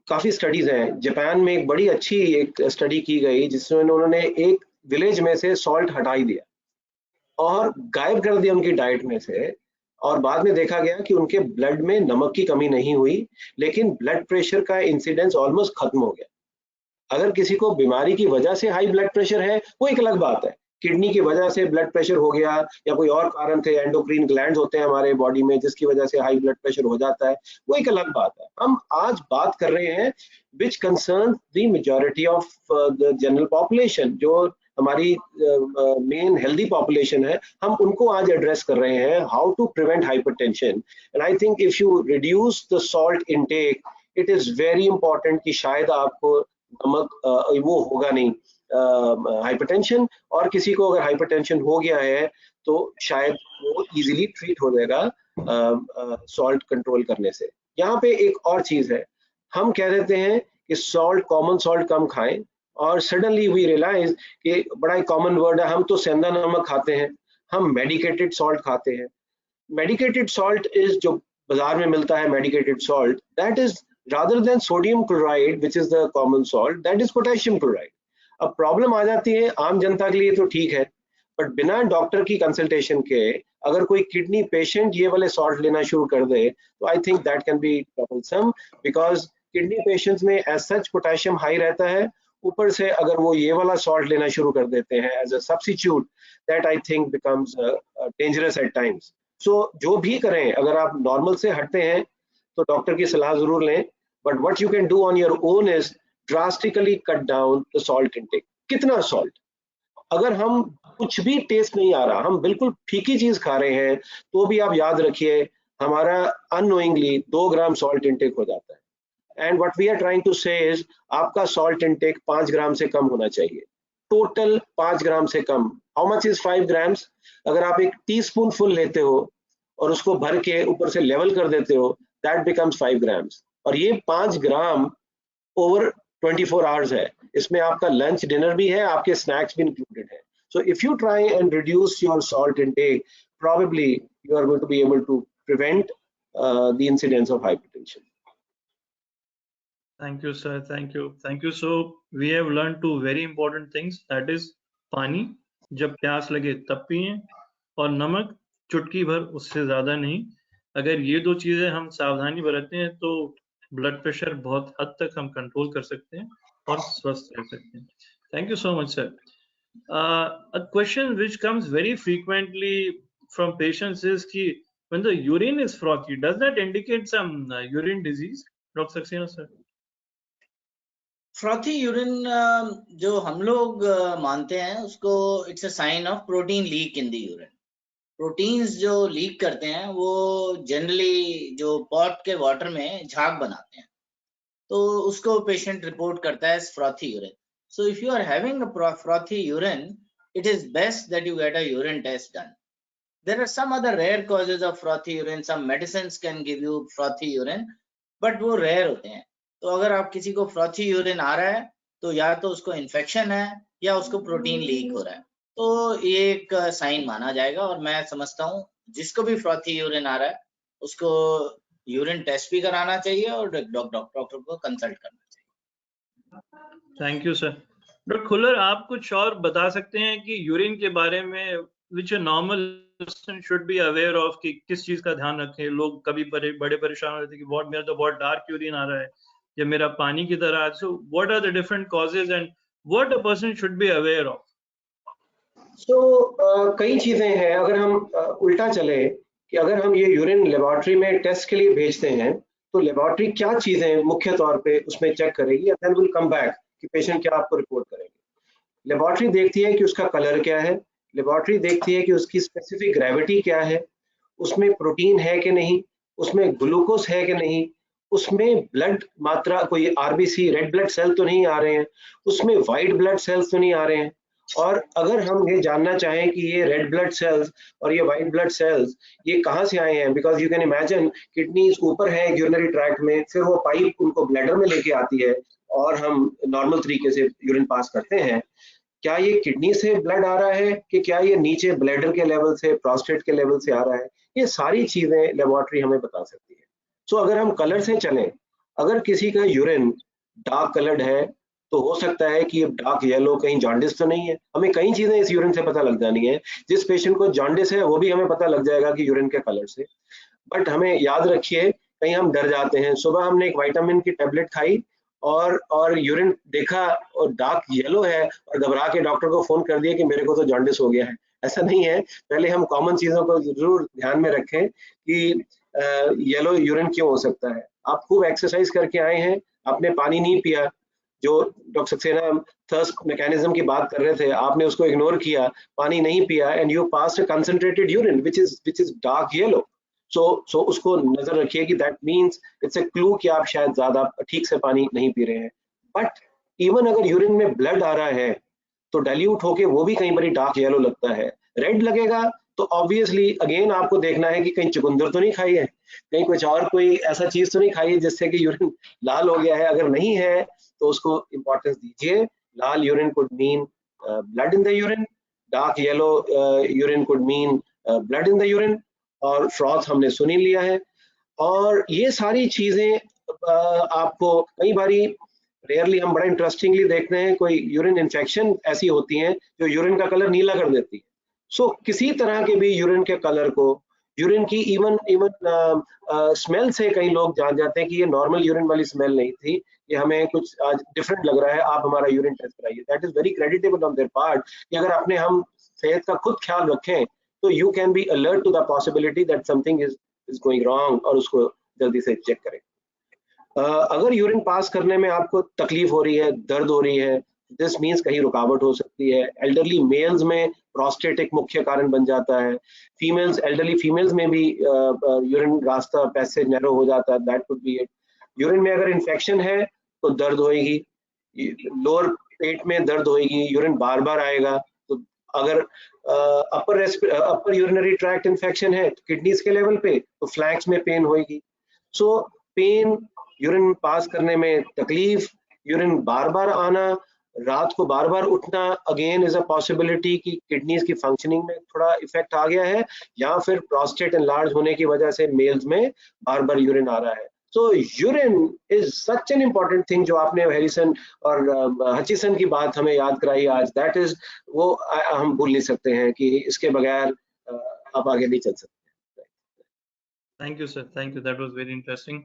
काफी स्टडीज हैं, जापान में एक बड़ी अच्छी एक स्टडी की गई जिसमें उन्होंने एक विलेज में से सॉल्ट हटा ही दिया और गायब कर दिया उनकी डाइट में से, और बाद में देखा गया कि उनके ब्लड में नमक की कमी नहीं हुई, लेकिन ब्लड प्रेशर का इंसिडेंस ऑलमोस्ट खत्म हो गया। अगर किसी को बीमारी की वजह से हाई ब्लड प्रेशर है वो एक अलग बात है, किडनी की वजह से ब्लड प्रेशर हो गया या कोई और कारण थे, एंडोक्रीन ग्लैंड्स होते हैं हमारे बॉडी में जिसकी वजह से हाई ब्लड प्रेशर हो जाता है, वो एक अलग बात है। हम आज बात कर रहे हैं which concern the majority of the general population, जो हमारी मेन हेल्दी पॉपुलेशन है, हम उनको आज एड्रेस कर रहे हैं, how to prevent hypertension. And I think if you reduce the salt intake, it is very important कि शायद आपको नमक वो होगा नहीं हाइपरटेंशन, और किसी को अगर हाइपरटेंशन हो गया है तो शायद वो इजीली ट्रीट हो जाएगा सॉल्ट कंट्रोल करने से। यहाँ पे एक और चीज है, हम कह देते हैं कि सॉल्ट, कॉमन सॉल्ट कम खाएं, और सडनली वी रियलाइज कि बड़ा ही कॉमन वर्ड है, हम तो सेंधा नमक खाते हैं, हम मेडिकेटेड सॉल्ट खाते हैं। मेडिकेटेड सॉल्ट इज जो बाजार में मिलता है, medicated salt, that is rather than sodium chloride which is the common salt, that is potassium chloride. अब प्रॉब्लम आ जाती है आम जनता के लिए तो ठीक है, बट बिना डॉक्टर की कंसल्टेशन के अगर कोई किडनी पेशेंट ये वाले सॉल्ट लेना शुरू कर दे तो I think that can be troublesome, because kidney patients में एज सच पोटेशियम हाई रहता है, ऊपर से अगर वो ये वाला सॉल्ट लेना शुरू कर देते हैं as a substitute, that I think becomes dangerous at times. So जो भी करें, अगर आप नॉर्मल से हटते हैं तो डॉक्टर की सलाह जरूर लें, but what you can do on your own is drastically cut down the salt intake. कितना सॉल्ट, अगर हम कुछ भी टेस्ट नहीं आ रहा, हम बिल्कुल फीकी चीज खा रहे हैं, तो भी आप याद रखिए हमारा अननोइंगली 2 ग्राम सॉल्ट इनटेक हो जाता है। And what we are trying to say is आपका सॉल्ट इनटेक 5 ग्राम से कम होना चाहिए, टोटल 5 ग्राम से कम। How much is 5 grams? अगर आप एक टी स्पून फुल लेते हो और उसको भर के ऊपर से लेवल कर देते हो, दैट बिकम्स 5 ग्राम्स, और ये 5 ग्राम ओवर 24 आवर्स है, इसमें आपका लंच डिनर भी है, आपके स्नैक्स भी इंक्लूडेड है। सो if you try and reduce your salt intake, probably you are going to be able to prevent the incidence of hypertension. Thank you, sir. Thank you. So we have learned two very important things. That is पानी जब प्यास लगे तब पिएं, और नमक चुटकी भर, उससे ज्यादा नहीं। अगर ये दो चीजें हम सावधानी बरतते हैं तो ब्लड प्रेशर बहुत हद तक हम कंट्रोल कर सकते हैं और स्वस्थ रह सकते हैं। Thank you so much, sir. A question which comes very frequently from patients is कि when the urine is frothy, does that indicate some urine disease? Dr. Saxena, sir. Frothy urine जो हम लोग मानते हैं उसको it's a sign of protein leak in the urine. Proteins जो leak करते हैं वो जनरली जो पॉट के वाटर में झाग बनाते हैं, तो उसको पेशेंट रिपोर्ट करता है frothy urine. So if you are having a frothy urine, it is best that you get a urine test done. There are some other rare causes of frothy urine. Some medicines can give you frothy urine, but वो rare होते हैं। तो अगर आप किसी को frothy urine आ रहा है तो या तो उसको इन्फेक्शन है या उसको प्रोटीन लीक हो रहा है, तो ये एक साइन माना जाएगा। और मैं समझता हूँ जिसको भी frothy urine आ रहा है उसको यूरिन टेस्ट भी कराना चाहिए और डॉक्टर को कंसल्ट करना चाहिए। Thank you sir. Doctor Khullar, आप कुछ और बता सकते हैं कि यूरिन के बारे में विच normal person should be aware of, कि किस चीज का ध्यान रखें? लोग कभी बड़े परेशान होते हैं कि बहुत मेरा तो बहुत डार्क यूरिन आ रहा है, या मेरा पानी की तरह? So what are the different causes and what a person should be aware of? कई चीजें हैं। अगर हम उल्टा चले कि अगर हम ये यूरिन लेबोरेटरी में टेस्ट के लिए भेजते हैं तो लेबोरेटरी क्या चीजें मुख्य तौर पे उसमें चेक करेगी, and then will come back कि पेशेंट क्या आपको रिपोर्ट करेंगे। लेबोरेटरी देखती है कि उसका कलर क्या है, लेबोरेटरी देखती है कि उसकी स्पेसिफिक ग्रेविटी क्या है, उसमें प्रोटीन है कि नहीं, उसमें ग्लूकोज है कि नहीं, उसमें ब्लड मात्रा, कोई आरबीसी रेड ब्लड सेल तो नहीं आ रहे हैं, उसमें वाइट ब्लड सेल्स तो नहीं आ रहे हैं। और अगर हम ये जानना चाहें कि ये रेड ब्लड सेल्स और ये वाइट ब्लड सेल्स ये कहाँ से आए हैं, because you can imagine kidneys ऊपर है यूरिनरी ट्रैक्ट में, फिर वो पाइप उनको ब्लैडर में लेके आती है और हम नॉर्मल तरीके से यूरिन पास करते हैं। क्या ये किडनी से ब्लड आ रहा है कि क्या ये नीचे ब्लैडर के लेवल से, प्रोस्टेट के लेवल से आ रहा है, ये सारी चीजें लेबोरेटरी हमें बता सकती है। सो अगर हम कलर से चलें, अगर किसी का यूरिन डार्क कलर्ड है तो हो सकता है कि डार्क येलो, कहीं जॉन्डिस तो नहीं है। हमें कई चीजें इस यूरिन से पता लग जानी है। जिस पेशेंट को जॉन्डिस है वो भी हमें पता लग जाएगा कि यूरिन के कलर से। बट हमें याद रखिए, कहीं हम डर जाते हैं, सुबह हमने एक विटामिन की टेबलेट खाई और यूरिन देखा और डार्क येलो है और घबरा के डॉक्टर को फोन कर दिया कि मेरे को तो जॉन्डिस हो गया है। ऐसा नहीं है। पहले हम कॉमन चीजों को जरूर ध्यान में रखें कि येलो यूरिन क्यों हो सकता है। आप खूब एक्सरसाइज करके आए हैं, आपने पानी नहीं पिया, जो डॉक्टर सक्सेना थर्स्ट मैकेनिज्म की बात कर रहे थे, आपने उसको इग्नोर किया, पानी नहीं पिया, and you passed a concentrated urine which is dark yellow. So उसको नजर रखिए कि that means it's a clue कि आप शायद ज्यादा ठीक से पानी नहीं पी रहे हैं। बट इवन अगर यूरिन में ब्लड आ रहा है तो डाइल्यूट होके वो भी कई बार डार्क येलो लगता है। रेड लगेगा तो ऑब्वियसली अगेन आपको देखना है कि कहीं चुकंदर तो नहीं खाई है, कहीं कुछ और कोई ऐसा चीज तो नहीं खाई है जिससे कि यूरिन लाल हो गया है। अगर नहीं है तो उसको इंपॉर्टेंस दीजिए। लाल urine could mean blood in the urine, dark yellow urine could mean blood in the urine, और फ्रॉथ हमने सुन ही लिया है। और ये सारी चीजें आपको कई बारी, रेयरली हम बड़ा इंटरेस्टिंगली देखते हैं, कोई यूरिन इन्फेक्शन ऐसी होती हैं जो यूरिन का कलर नीला कर देती है। सो किसी तरह के भी यूरिन के कलर को, यूरिन की इवन इवन स्मेल से कई लोग जान जाते हैं कि ये नॉर्मल यूरिन वाली स्मेल नहीं थी, ये हमें कुछ आज डिफरेंट लग रहा है, आप हमारा यूरिन टेस्ट कराइए। That is very creditable on their part कि अगर अपने हम सेहत का खुद ख्याल रखें तो you can be alert to the possibility that something is going wrong और उसको जल्दी से चेक करें। अगर यूरिन पास करने में आपको तकलीफ हो रही है, दर्द हो रही है, दिस मीन्स कहीं रुकावट हो सकती है। एल्डरली मेल्स में प्रोस्टेट एक मुख्य कारण बन जाता है। फीमेल्स, एल्डरली फीमेल्स में भी यूरिन रास्ता पैसेज नैरो हो जाता है, that could be it. Urine में अगर इन्फेक्शन है तो दर्द होएगी, लोअर पेट में दर्द होएगी, यूरिन बार बार आएगा। तो अगर अपर यूरिनरी ट्रैक्ट इन्फेक्शन है तो किडनीज के लेवल पे तो फ्लैंक्स में पेन होएगी। सो पेन, यूरिन पास करने में तकलीफ, यूरिन बार बार आना, रात को बार बार उठना, अगेन इज अ पॉसिबिलिटी कि किडनीज की फंक्शनिंग में थोड़ा इफेक्ट आ गया है, या फिर प्रोस्टेट एनलार्ज होने की वजह से मेल्स में बार बार यूरिन आ रहा है। So urine is such an important thing. जो आपने हैरिसन और हचिसन की बात हमें याद कराई आज, दैट इज वो हम भूल नहीं सकते हैं कि इसके बगैर आप आगे नहीं चल सकते। Thank you sir, thank you, that was very interesting.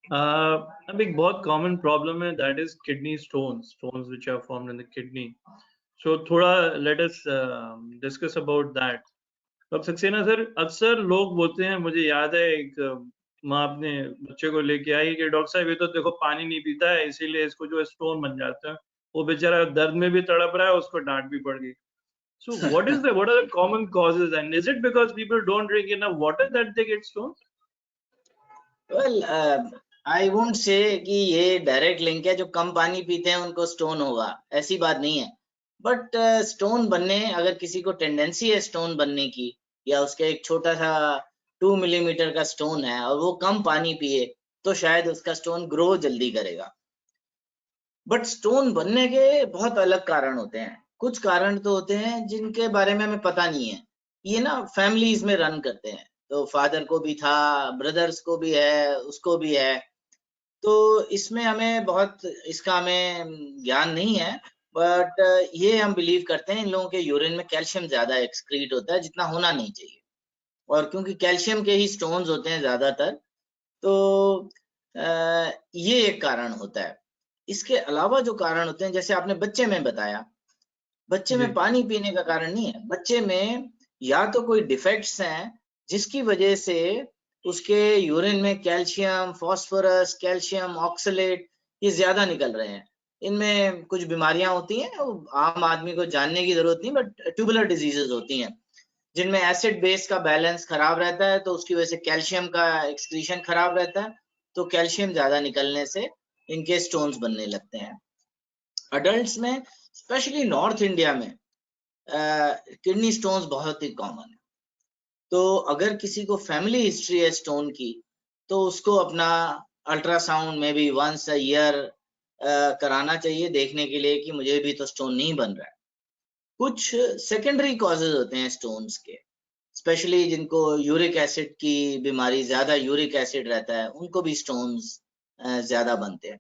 अब एक बहुत कॉमन प्रॉब्लम है, that is kidney stones which are formed in the kidney. So थोड़ा let us discuss about that. Doctor Saxena sir, अक्सर लोग बोलते हैं, मुझे याद है एक माँ अपने बच्चे को लेके आई कि डॉक्टर साहब ये तो देखो पानी नहीं पीता है इसीलिए इसको जो स्टोन बन जाता है। वो बेचारा दर्द में भी तड़प रहा है, उसको डांट भी पड़ गई। So what are the common causes, and is it because people don't drink enough water that they get stones? Well I won't say कि ये डायरेक्ट लिंक है, जो कम पानी पीते हैं उनको स्टोन होगा, ऐसी बात नहीं है। बट स्टोन बनने, अगर किसी को टेंडेंसी है स्टोन बनने की, या उसके एक छोटा सा 2 मिलीमीटर का स्टोन है और वो कम पानी पिए, तो शायद उसका स्टोन ग्रो जल्दी करेगा। बट स्टोन बनने के बहुत अलग कारण होते हैं। कुछ कारण तो होते हैं जिनके बारे में हमें पता नहीं है, ये ना फैमिलीज में रन करते हैं। तो फादर को भी था, ब्रदर्स को भी है, उसको भी है। तो इसमें हमें बहुत, इसका हमें ज्ञान नहीं है। बट ये हम बिलीव करते हैं इन लोगों के यूरिन में कैल्शियम ज्यादा एक्सक्रीट होता है जितना होना नहीं चाहिए, और क्योंकि कैल्शियम के ही स्टोन्स होते हैं ज्यादातर, तो ये एक कारण होता है। इसके अलावा जो कारण होते हैं, जैसे आपने बच्चे में बताया, बच्चे में पानी पीने का कारण नहीं है, बच्चे में या तो कोई डिफेक्ट्स हैं जिसकी वजह से उसके यूरिन में कैल्शियम, फास्फोरस, कैल्शियम ऑक्सलेट ये ज्यादा निकल रहे हैं। इनमें कुछ बीमारियां होती हैं, आम आदमी को जानने की जरूरत नहीं, बट ट्यूबुलर डिजीजेस होती हैं जिनमें एसिड बेस का बैलेंस खराब रहता है, तो उसकी वजह से कैल्शियम का एक्सक्रीशन खराब रहता है, तो कैल्शियम ज्यादा निकलने से इनके स्टोन्स बनने लगते हैं। अडल्ट्स में स्पेशली नॉर्थ इंडिया में किडनी स्टोन्स बहुत ही कॉमन है। तो अगर किसी को फैमिली हिस्ट्री है स्टोन की, तो उसको अपना अल्ट्रासाउंड में भी वंस अ ईयर कराना चाहिए, देखने के लिए कि मुझे भी तो स्टोन नहीं बन रहा है। कुछ सेकेंडरी कॉजेज होते हैं स्टोन्स के, स्पेशली जिनको यूरिक एसिड की बीमारी, ज्यादा यूरिक एसिड रहता है, उनको भी स्टोन्स ज्यादा बनते हैं।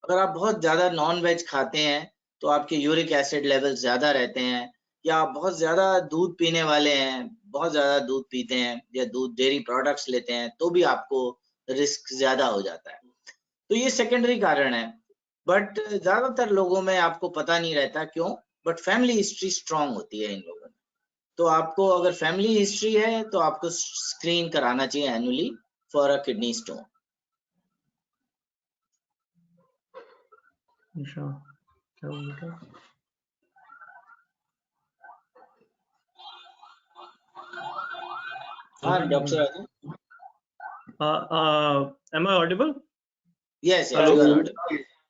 अगर आप बहुत ज्यादा नॉन वेज खाते हैं तो आपके यूरिक एसिड लेवल ज्यादा रहते हैं, या आप बहुत ज्यादा दूध पीने वाले हैं, बहुत ज्यादा दूध पीते हैं या दूध डेयरी प्रोडक्ट्स लेते हैं, तो भी आपको रिस्क ज्यादा हो जाता है। तो ये सेकेंडरी कारण है, बट ज्यादातर लोगों में आपको पता नहीं रहता क्यों, बट फैमिली हिस्ट्री स्ट्रांग होती है इन लोगों में। तो आपको अगर फैमिली हिस्ट्री है तो आपको स्क्रीन कराना चाहिए annually for a kidney stone. क्या बोल रहा? हाँ doctor Raju, Am I audible? yes, Hello. you are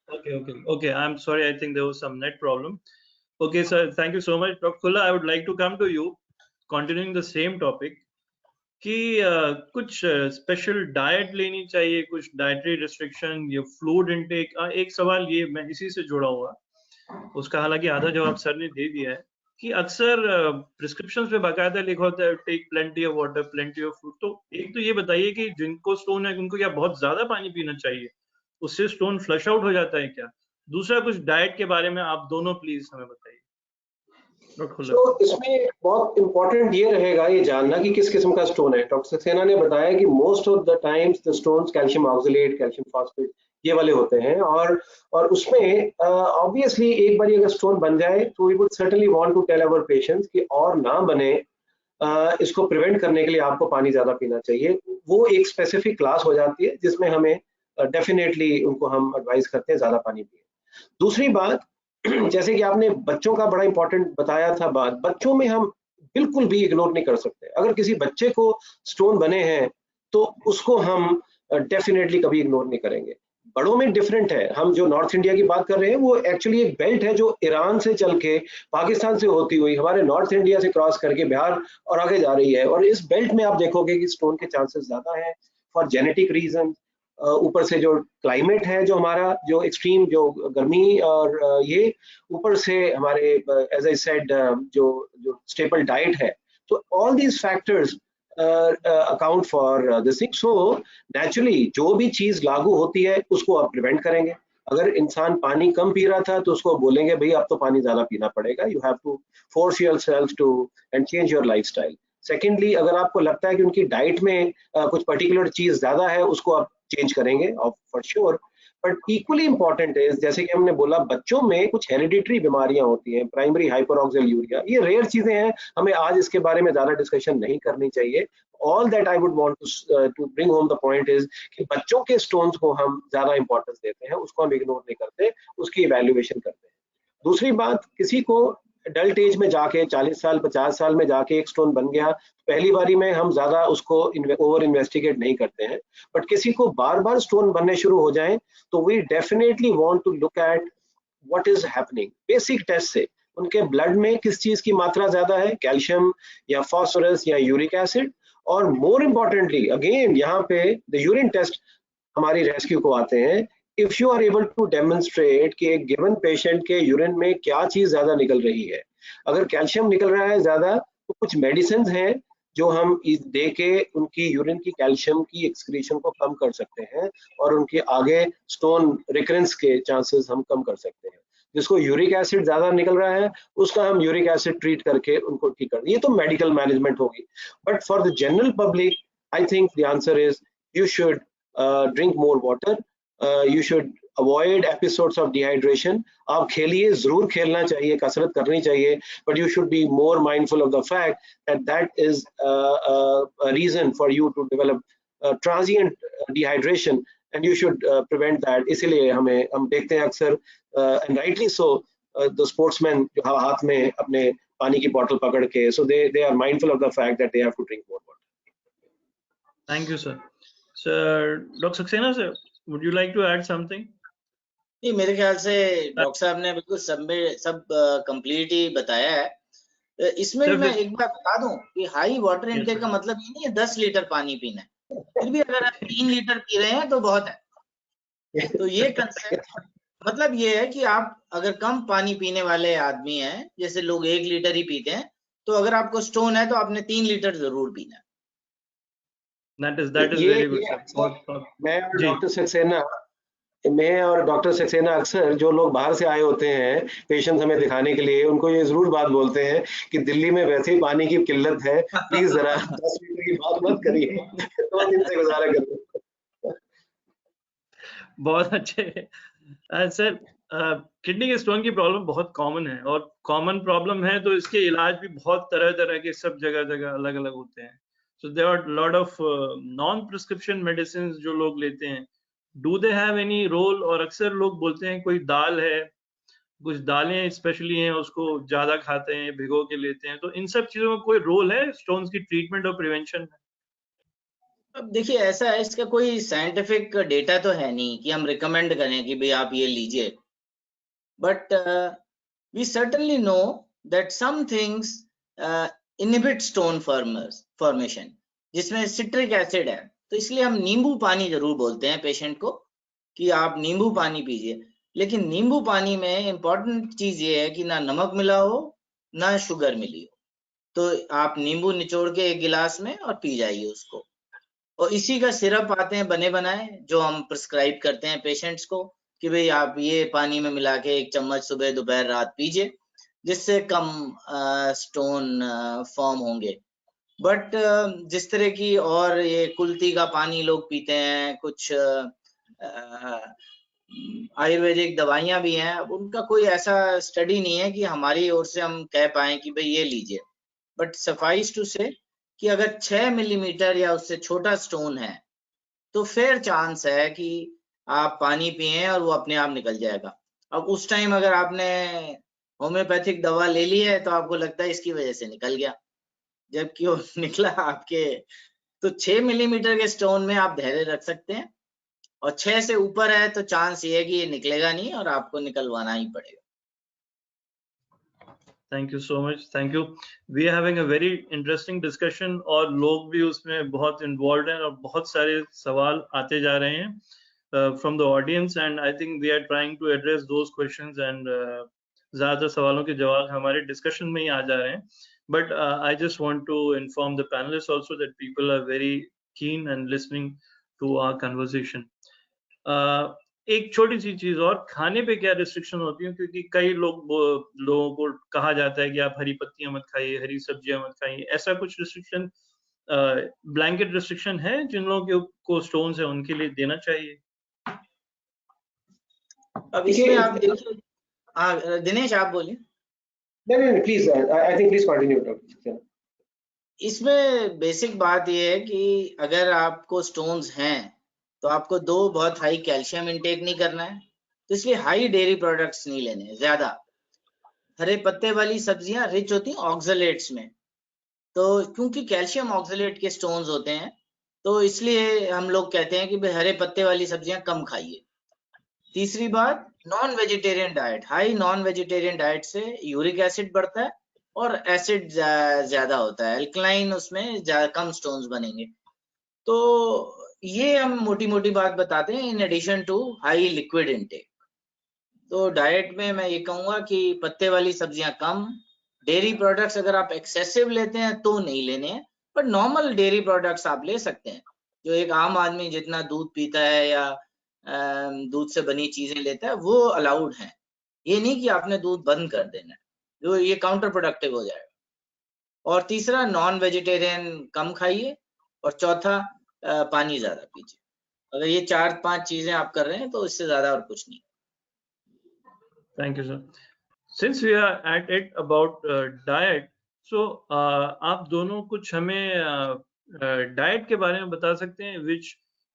audible. Okay. I'm sorry. I think there was some net problem. Okay, sir. Thank you so much, Dr. Khulla. I would like to come to you, continuing the same topic. कि कुछ special diet लेनी चाहिए, कुछ dietary restriction या food intake. एक सवाल ये मैं इसी से जुड़ा हुआ, उसका हालांकि आधा जवाब सर ने दे दिया है कि अक्सर प्रिस्क्रिप्शंस पे बाकायदा लिखा होता है take plenty of water, plenty of food. तो एक तो ये बताइए कि जिनको स्टोन है उनको क्या बहुत ज्यादा पानी पीना चाहिए, उससे स्टोन फ्लश आउट हो जाता है क्या? दूसरा, कुछ डाइट के बारे में आप दोनों प्लीज हमें बताइए। तो इसमें बहुत इंपॉर्टेंट ये रहेगा ये जानना कि किस किस्म का स्टोन है। डॉक्टर सक्सेना ने बताया कि most of the times the stones calcium oxalate, calcium phosphate ये वाले होते हैं, और उसमें ऑब्वियसली एक बार अगर स्टोन बन जाए तो we would certainly want to tell our patients कि और ना बने, इसको प्रिवेंट करने के लिए आपको पानी ज्यादा पीना चाहिए। वो एक स्पेसिफिक क्लास हो जाती है जिसमें हमें डेफिनेटली उनको हम एडवाइस करते हैं ज्यादा पानी पिए। दूसरी बात, जैसे कि आपने बच्चों का बड़ा इंपॉर्टेंट बताया था बात, बच्चों में हम बिल्कुल भी इग्नोर नहीं कर सकते। अगर किसी बच्चे को स्टोन बने हैं तो उसको हम डेफिनेटली कभी इग्नोर नहीं करेंगे। बड़ों में डिफरेंट है, हम जो नॉर्थ इंडिया की बात कर रहे हैं वो एक्चुअली एक बेल्ट है जो ईरान से चल के पाकिस्तान से होती हुई हमारे नॉर्थ इंडिया से क्रॉस करके बिहार और आगे जा रही है, और इस बेल्ट में आप देखोगे कि स्टोन के चांसेस ज्यादा है फॉर जेनेटिक रीजन। ऊपर से जो क्लाइमेट है जो हमारा, जो एक्सट्रीम जो गर्मी, और ये ऊपर से हमारे एज आई सेड जो जो स्टेबल डाइट है, तो all these factors account for this thing. So naturally जो भी चीज लागू होती है उसको आप प्रिवेंट करेंगे। अगर इंसान पानी कम पी रहा था तो उसको बोलेंगे भाई अब तो पानी ज्यादा पीना पड़ेगा, you have to force yourself to and change your lifestyle. Secondly, अगर आपको लगता है कि उनकी डाइट में कुछ पर्टिकुलर चीज ज्यादा है उसको आप चेंज करेंगे for sure. But equally important है, जैसे कि हमने बोला बच्चों में कुछ हेरिडिटरी बीमारियां होती हैं, प्राइमरी हाइपरऑक्सिलूरिया, ये रेयर चीजें हैं, हमें आज इसके बारे में ज्यादा डिस्कशन नहीं करनी चाहिए। All that I would want to bring home the point is कि बच्चों के स्टोन्स को हम ज्यादा इंपॉर्टेंस देते हैं, उसको हम इग्नोर नहीं करते, उसकी इवैल्यूएशन करते हैं। दूसरी बात, किसी को अडल्ट एज में जाके 40 साल 50 साल में जाके एक स्टोन बन गया, पहली बारी में हम ज्यादा उसको ओवर इन्वेस्टिगेट नहीं करते हैं। बट किसी को बार बार स्टोन बनने शुरू हो जाएं तो we definitely want to look at what is happening. Basic test से उनके ब्लड में किस चीज की मात्रा ज्यादा है, कैल्शियम या फास्फोरस या यूरिक एसिड, और मोर इम्पोर्टेंटली अगेन यहाँ पे द यूरिन टेस्ट हमारी रेस्क्यू को आते हैं। If you are able to demonstrate कि एक गिवन पेशेंट के यूरिन में क्या चीज ज्यादा निकल रही है, अगर कैल्शियम निकल रहा है ज्यादा तो कुछ मेडिसिन हैं जो हम दे के उनकी यूरिन की कैल्शियम की एक्सक्रीशन को कम कर सकते हैं और उनके आगे स्टोन रिकरेंस के चांसेस हम कम कर सकते हैं। जिसको यूरिक एसिड ज्यादा निकल रहा है उसका हम यूरिक एसिड ट्रीट करके उनको ठीक कर, ये तो मेडिकल मैनेजमेंट होगी। But for the general public I think the answer is you should drink more water. You should avoid episodes of dehydration. आप खेलिए, जरूर खेलना चाहिए, कसरत करनी चाहिए, but you should be more mindful of the fact that that is a reason for you to develop transient dehydration, and you should prevent that. इसीलिए हम देखते हैं अक्सर and rightly so, the sportsmen जो हाथ में अपने पानी की बोतल पकड़ के, so they are mindful of the fact that they have to drink more water. Thank you, sir. Sir, Dr. Saxena, sir, would you like to add something? नहीं, मेरे ख्याल से डॉक्टर साहब ने बिल्कुल सब कंप्लीट ही बताया है। इसमें भी मैं एक बात बता दूं कि हाई वाटर इनटेक का मतलब ये नहीं है 10 लीटर पानी पीना है, फिर भी अगर आप 3 लीटर पी रहे हैं तो बहुत है। तो ये कंसेप्ट मतलब ये है कि आप अगर कम पानी पीने वाले आदमी हैं, जैसे लोग 1 लीटर ही पीते हैं, तो अगर आपको स्टोन है तो आपने 3 लीटर जरूर पीना है। That is very good, sir. मैं और डॉक्टर सक्सेना अक्सर जो लोग बाहर से आए होते हैं पेशेंट्स हमें दिखाने के लिए, उनको ये जरूर बात बोलते हैं कि दिल्ली में वैसे ही पानी की किल्लत है, प्लीज जरा 10 लीटर की बात मत करिए, 2 दिन से गुजारा करिए। बहुत अच्छे सर। किडनी के स्टोन की प्रॉब्लम बहुत कॉमन है, और कॉमन प्रॉब्लम है तो इसके इलाज भी बहुत तरह के सब जगह अलग अलग होते हैं। So there are lot of non prescription medicine जो लोग लेते हैं, do they have any role? और अक्सर लोग बोलते हैं कोई दाल है, कुछ दालें स्पेशली हैं, उसको ज्यादा खाते हैं, भिगो के लेते हैं, तो इन सब चीजों में कोई रोल है स्टोन्स की ट्रीटमेंट और प्रिवेंशन में? अब देखिए ऐसा है, इसका कोई साइंटिफिक डेटा तो है नहीं कि हम रिकमेंड करें कि भाई आप ये लीजिए, but we certainly know that some things inhibit stone formation, जिसमें सिट्रिक एसिड है, तो इसलिए हम नींबू पानी जरूर बोलते हैं पेशेंट को कि आप नींबू पानी पीजिए। लेकिन नींबू पानी में इंपॉर्टेंट चीज ये है कि ना नमक मिला हो ना शुगर मिली हो, तो आप नींबू निचोड़ के 1 गिलास में और पी जाइए उसको। और इसी का सिरप आते हैं बने बनाए, जो हम प्रिस्क्राइब करते हैं पेशेंट्स को कि भाई आप ये पानी में मिला के 1 चम्मच सुबह दोपहर रात पीजिए, जिससे कम स्टोन फॉर्म होंगे। बट जिस तरह की और ये कुल्ती का पानी लोग पीते हैं, कुछ आयुर्वेदिक दवाइयां भी हैं, अब उनका कोई ऐसा स्टडी नहीं है कि हमारी ओर से हम कह पाए कि भाई ये लीजिए। बट सफाइस टू से कि अगर 6 मिलीमीटर या उससे छोटा स्टोन है तो फेयर चांस है कि आप पानी पिए और वो अपने आप निकल जाएगा। अब उस टाइम अगर आपने होम्योपैथिक दवा ले ली है तो आपको लगता है इसकी वजह से निकल गया, जबकि वो निकला आपके। तो 6 मिलीमीटर के स्टोन में आप धैर्य रख सकते हैं, और 6 से ऊपर है तो चांस ये है कि ये निकलेगा नहीं और आपको निकलवाना ही पड़ेगा। Thank you so much, thank you. We are having a very interesting discussion, और लोग भी उसमें बहुत इन्वॉल्व हैं और बहुत सारे सवाल आते जा रहे हैं from the audience, and I think we are trying to address those questions, and ज्यादातर सवालों के जवाब हमारे डिस्कशन में ही आ जा रहे हैं। But I just want to inform the panelist also that people are very keen and listening to our conversation. एक छोटी सी चीज और, खाने पे क्या रिस्ट्रिक्शन होती है? क्योंकि कई लोगों को कहा जाता है कि आप हरी पत्तियां मत खाइए, हरी सब्जियां मत खाइए, ऐसा कुछ रिस्ट्रिक्शन, ब्लैंकेट रिस्ट्रिक्शन है जिन लोगों को स्टोन्स है उनके लिए देना चाहिए? अब इसमें आप देखिए, हाँ दिनेश आप बोलिए। नहीं please, I think please continue doctor. इसमें बेसिक बात यह है कि अगर आपको स्टोन्स हैं तो आपको बहुत हाई कैल्शियम इंटेक नहीं करना है, तो इसलिए हाई डेयरी प्रोडक्ट्स नहीं लेने। ज्यादा हरे पत्ते वाली सब्जियां रिच होती हैं ऑक्सलेट्स में, तो क्योंकि कैल्शियम ऑक्सलेट के स्टोन्स होते हैं, तो इसलिए हम लोग कहते हैं कि भाई हरे पत्ते वाली सब्जियां कम खाइए। तीसरी बात, non vegetarian diet, high non vegetarian diet से यूरिक एसिड बढ़ता है और एसिड ज्यादा होता है, एल्कलाइन उसमें कम स्टोन्स बनेंगे। तो ये हम मोटी मोटी बात बताते हैं, in addition to high liquid intake. तो डाइट में मैं ये कहूंगा कि पत्ते वाली सब्जियां कम, डेयरी प्रोडक्ट्स अगर आप एक्सेसिव लेते हैं तो नहीं लेने हैं, बट नॉर्मल डेयरी प्रोडक्ट्स आप ले सकते हैं। जो एक आम आदमी जितना दूध पीता है या दूध से बनी चीजें लेता है वो अलाउड है। ये नहीं कि आपने दूध बंद कर देना है, जो ये काउंटर प्रोडक्टिव हो जाएगा। और तीसरा, नॉन वेजिटेरियन कम खाइए, और चौथा पानी ज्यादा पीजिए। अगर ये 4-5 चीजें आप कर रहे हैं तो इससे ज्यादा और कुछ नहीं। Thank you, sir. Since we are at it about diet, so आप दोनों कुछ हमें डाइट के बारे में बता सकते हैं which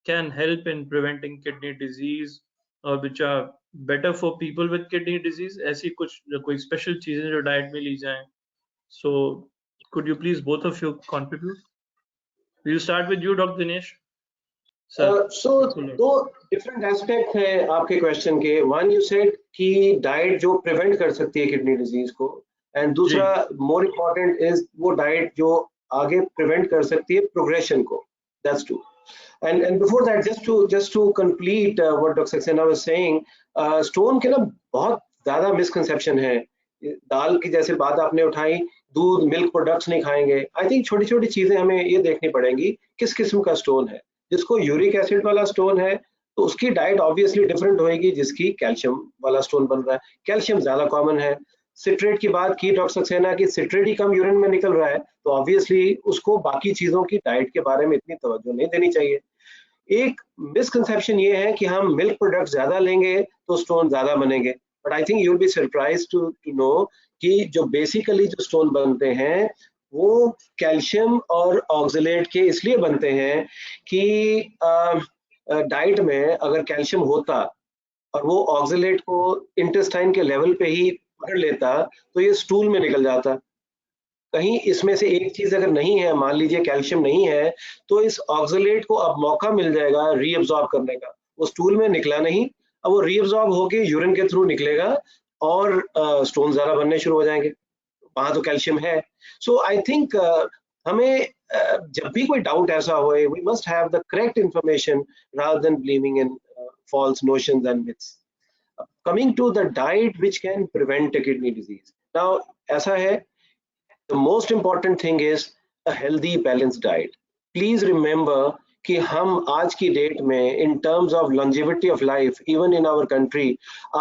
can help in preventing kidney disease or which are better for people with kidney disease? ऐसी कुछ कोई स्पेशल चीजें जो डाइट में ली जाएं? So could you please both of you contribute? We'll start with you, Dr. Dinesh. सो दो different aspect हैं आपके क्वेश्चन के। वन यू सेड कि डाइट जो प्रिवेंट कर सकती है किडनी डिजीज को, एंड दूसरा मोर इम्पोर्टेंट इज वो डाइट जो आगे प्रिवेंट कर सकती है प्रोग्रेशन को। That's true. And before that, just to complete what Dr. Saxena was saying, stone के ना बहुत ज्यादा मिसकंसेप्शन है। दाल की जैसे बात आपने उठाई, दूध मिल्क प्रोडक्ट्स नहीं खाएंगे। आई थिंक छोटी छोटी चीजें हमें ये देखनी पड़ेंगी किस किस्म का स्टोन है। जिसको यूरिक एसिड वाला स्टोन है तो उसकी डाइट ऑब्वियसली डिफरेंट होएगी जिसकी कैल्शियम वाला स्टोन बन रहा है। कैल्शियम ज्यादा कॉमन है। सिट्रेट की बात की डॉक्टर सक्सेना की, सिट्रेट ही कम यूरिन में निकल रहा है तो ऑब्वियसली उसको बाकी चीजों की डाइट के बारे में इतनी तवज्जो नहीं देनी चाहिए। एक मिसकंसेप्शन ये है कि हम मिल्क प्रोडक्ट ज्यादा लेंगे तो स्टोन ज्यादा बनेंगे, but I think you will be surprised to know कि जो बेसिकली जो स्टोन बनते हैं वो कैल्शियम और ऑक्सलेट के इसलिए बनते हैं कि डाइट में अगर कैल्शियम होता और वो ऑक्सलेट को इंटेस्टाइन के लेवल पे ही पकड़ लेता तो ये स्टूल में निकल जाता। कहीं इसमें से एक चीज अगर नहीं है, मान लीजिए कैल्शियम नहीं है, तो इस ऑक्सलेट को अब मौका मिल जाएगा रीअब्सॉर्ब करने का। वो स्टूल में निकला नहीं, अब वो रीअब्सॉर्ब होके यूरिन के थ्रू निकलेगा और स्टोन ज्यादा बनने शुरू हो जाएंगे। वहां तो कैल्शियम है। सो आई थिंक हमें जब भी कोई डाउट ऐसा होए, we must have the correct information rather than believing in false notions and myths. Coming to the diet which can prevent a kidney disease. Now, ऐसा है, the most important thing is a healthy balanced diet. Please remember कि हम आज की date में in terms of longevity of life even in our country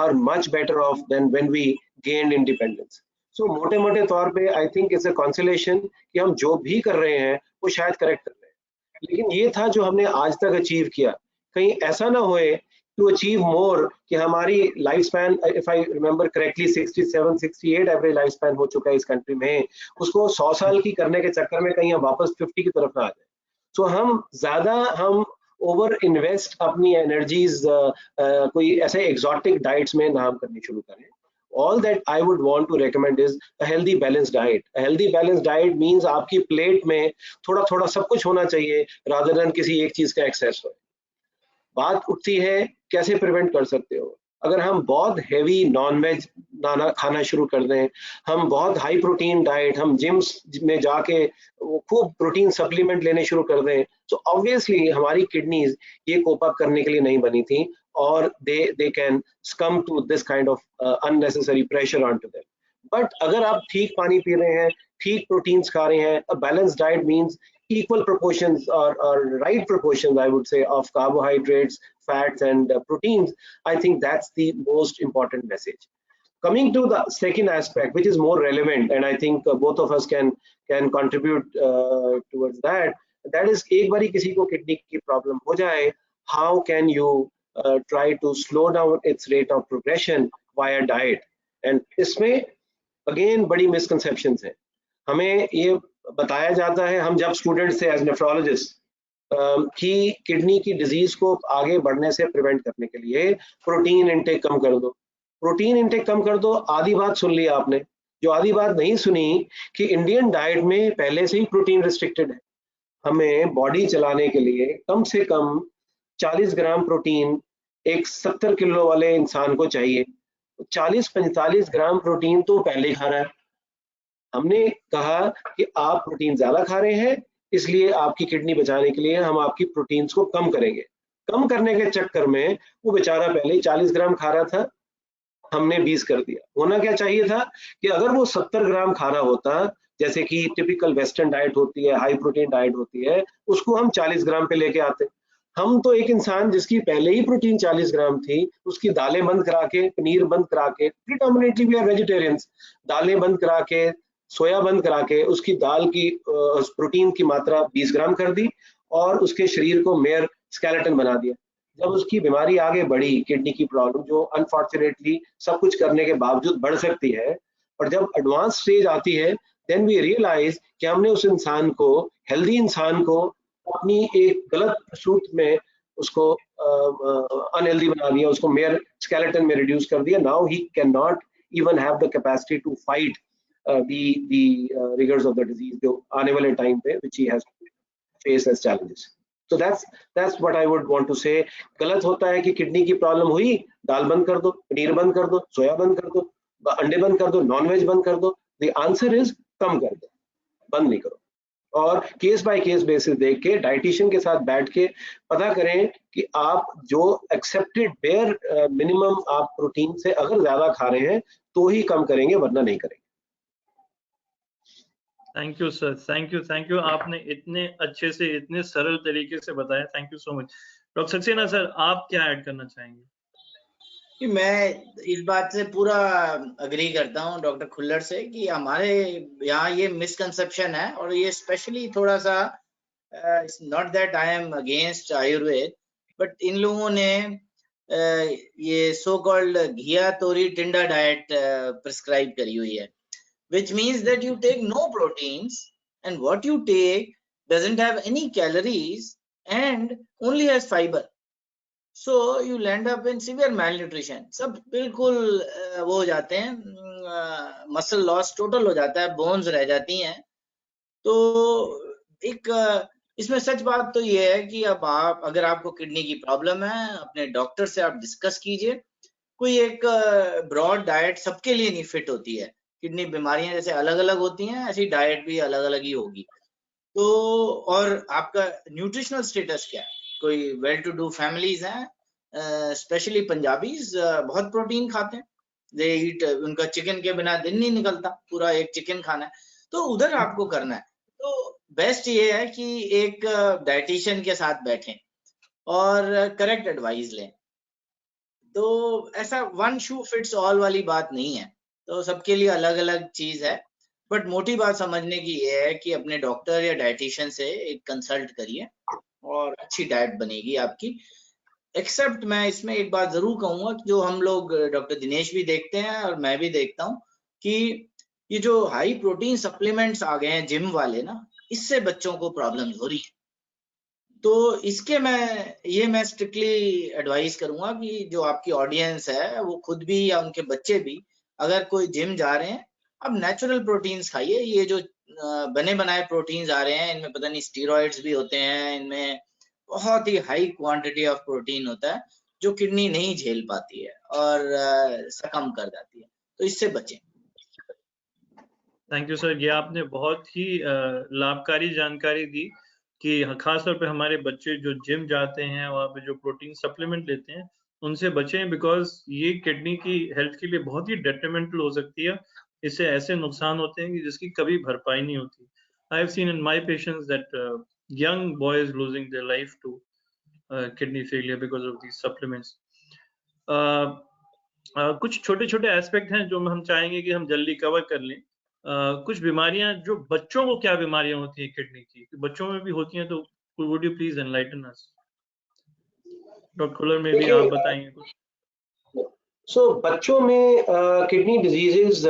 are much better off than when we gained independence. So मोटे मोटे तौर पे I think it's a consolation कि हम जो भी कर रहे हैं वो शायद करेक्ट कर रहे हैं, लेकिन ये था जो हमने आज तक अचीव किया। कहीं ऐसा ना होए to achieve more कि हमारी life span, if I remember correctly 67-68 average life span हो चुका है इस कंट्री में, उसको 100 साल की करने के चक्कर में कहीं हम वापस 50 की तरफ ना आ जाए। सो हम ओवर इन्वेस्ट अपनी एनर्जीज कोई ऐसे एक्सोटिक डाइट्स में ना हम करनी शुरू करें। All that I would want to recommend is a healthy balanced diet. A healthy balanced diet means आपकी प्लेट में थोड़ा थोड़ा सब कुछ होना चाहिए rather than किसी एक चीज का एक्सेस हो। बात उठती है कैसे प्रिवेंट कर सकते हो। अगर हम बहुत हैवी नॉन-वेज खाना शुरू कर दें, हम बहुत हाई प्रोटीन डाइट, हम जिम्स में जाके खूब प्रोटीन सप्लीमेंट लेने शुरू कर दें, तो ऑब्वियसली हमारी किडनीज ये कोप अप करने के लिए नहीं बनी थी और they can succumb to this kind of unnecessary pressure onto them. But अगर आप ठीक पानी पी रहे हैं, ठीक प्रोटीन्स खा रहे हैं, a balanced diet means equal proportions or right proportions, I would say, of carbohydrates, fats and proteins. I think that's the most important message. Coming to the second aspect, which is more relevant, and I think both of us can contribute towards that. That is, एक बारी किसी को kidney की problem हो जाए, how can you try to slow down its rate of progression via diet? And इसमें again बड़ी misconceptions हैं। हमें ये बताया जाता है, हम जब स्टूडेंट्स थे एज नेफ्रोलॉजिस्ट, कि किडनी की डिजीज को आगे बढ़ने से प्रिवेंट करने के लिए प्रोटीन इंटेक कम कर दो, प्रोटीन इंटेक कम कर दो। आधी बात सुन ली आपने, जो आधी बात नहीं सुनी कि इंडियन डाइट में पहले से ही प्रोटीन रिस्ट्रिक्टेड है। हमें बॉडी चलाने के लिए कम से कम 40 ग्राम प्रोटीन एक 70 किलो वाले इंसान को चाहिए। 40-45 ग्राम प्रोटीन तो पहले ही खा रहा है। हमने कहा कि आप प्रोटीन ज्यादा खा रहे हैं, इसलिए आपकी किडनी बचाने के लिए हम आपकी प्रोटीन्स को कम करेंगे। कम करने के चक्कर में वो बेचारा पहले ही 40 ग्राम खा रहा था, हमने 20 कर दिया। होना क्या चाहिए था कि अगर वो 70 ग्राम खा रहा होता, जैसे कि टिपिकल वेस्टर्न डाइट होती है, हाई प्रोटीन डाइट होती है, उसको हम 40 ग्राम पे लेके आते। हम तो एक इंसान जिसकी पहले ही प्रोटीन 40 ग्राम थी, उसकी दालें बंद करा के, पनीर बंद करा के, प्रिडोमिनेटली वी आर वेजिटेरियंस, दालें बंद करा के सोया बंद करा के उसकी दाल की प्रोटीन की मात्रा 20 ग्राम कर दी और उसके शरीर को मेयर स्केलेटन बना दिया। जब उसकी बीमारी आगे बढ़ी, किडनी की प्रॉब्लम जो अनफॉर्चुनेटली सब कुछ करने के बावजूद बढ़ सकती है, और जब एडवांस स्टेज आती है, देन वी रियलाइज कि हमने उस इंसान को, हेल्दी इंसान को, अपनी एक गलत सूट में उसको अनहेल्दी बना दिया, उसको मेयर स्केलेटन में रिड्यूस कर दिया। Now he can not even have the capacity to fight the rigors of the disease जो आने वाले टाइम पे which he has faced as challenges. So that's what I would want to say. गलत होता है कि किडनी की problem हुई, दाल बंद कर दो, पनीर बंद कर दो, सोया बंद कर दो, अंडे बंद कर दो, नॉनवेज बंद कर दो। The answer is कम कर दो, बंद नहीं करो। और केस बाय केस बेसिस देख के डाइटिशियन के साथ बैठ के पता करें कि आप जो एक्सेप्टेड बेयर मिनिमम आप प्रोटीन से अगर ज्यादा खा रहे हैं तो ही कम करेंगे, वरना नहीं करेंगे। Thank you sir, thank you. आपने इतने अच्छे से, इतने सरल तरीके से बताया। Thank you so much. Doctor Saxena sir, आप क्या ऐड करना चाहेंगे? कि मैं इस बात से पूरा अग्री करता हूँ डॉक्टर खुल्लर से कि हमारे यहाँ ये मिसकंसेप्शन है, और ये स्पेशली थोड़ा सा, not that I am against Ayurveda, but in लोगों ने ये सो कॉल्ड घिया तोरी टिंडा डाइट प्रिस्क्राइब करी हुई है, which means that you take no proteins and what you take doesn't have any calories and only has fiber. So you'll end up in severe malnutrition. सब बिल्कुल वो हो जाते हैं, मसल लॉस टोटल हो जाता है, बोन्स रह जाती हैं। तो एक इसमें सच बात तो ये है कि अब आप, अगर आपको किडनी की प्रॉब्लम है, अपने डॉक्टर से आप डिस्कस कीजिए। कोई एक ब्रॉड डाइट सबके लिए नहीं फिट होती है। किडनी बीमारियां जैसे अलग अलग होती हैं, ऐसी डाइट भी अलग अलग ही होगी। तो और आपका न्यूट्रिशनल स्टेटस क्या है? कोई वेल टू डू फैमिलीज हैं, स्पेशली पंजाबीज बहुत प्रोटीन खाते हैं, दे ईट, उनका चिकन के बिना दिन नहीं निकलता, पूरा एक चिकन खाना है। तो उधर आपको करना है। तो बेस्ट ये है कि एक डाइटिशियन के साथ बैठें और करेक्ट एडवाइस लें। तो ऐसा वन शू फिट्स ऑल वाली बात नहीं है, तो सबके लिए अलग अलग चीज है। बट मोटी बात समझने की ये है कि अपने डॉक्टर या डाइटिशियन से एक कंसल्ट करिए और अच्छी डाइट बनेगी आपकी। एक्सेप्ट मैं इसमें एक बात जरूर कहूंगा कि जो हम लोग, डॉक्टर दिनेश भी देखते हैं और मैं भी देखता हूँ, कि ये जो हाई प्रोटीन सप्लीमेंट्स आ गए हैं जिम वाले ना, इससे बच्चों को प्रॉब्लम हो रही है। तो इसके मैं स्ट्रिक्टली एडवाइस करूंगा कि जो आपकी ऑडियंस है वो खुद भी या उनके बच्चे भी अगर कोई जिम जा रहे हैं, अब नेचुरल प्रोटीन्स खाइए। ये जो बने बनाए प्रोटीन्स आ रहे हैं, इनमें पता नहीं स्टीरॉइड्स भी होते हैं, इनमें बहुत ही हाई क्वांटिटी ऑफ प्रोटीन होता है जो किडनी नहीं झेल पाती है और सकम कर जाती है। तो इससे बचें। थैंक यू सर, ये आपने बहुत ही लाभकारी जानकारी दी कि खासतौर पे हमारे बच्चे जो जिम जाते हैं, वहाँ पे जो प्रोटीन सप्लीमेंट लेते हैं, उनसे बचें, बिकॉज ये किडनी की हेल्थ के लिए बहुत ही डेट्रीमेंटल हो सकती है। इससे ऐसे नुकसान होते हैं कि जिसकी कभी भरपाई नहीं होती। I have seen in my patients that young boys losing their life to kidney failure because of these supplements. कुछ छोटे छोटे एस्पेक्ट हैं जो हम चाहेंगे कि हम जल्दी कवर कर लें। कुछ बीमारियां जो बच्चों को, क्या बीमारियां होती हैं किडनी की, बच्चों में भी होती हैं, तो would you please enlighten us? Doctor Khullar में भी आप बताएंगे कुछ। सो बच्चों में किडनी डिजीजेस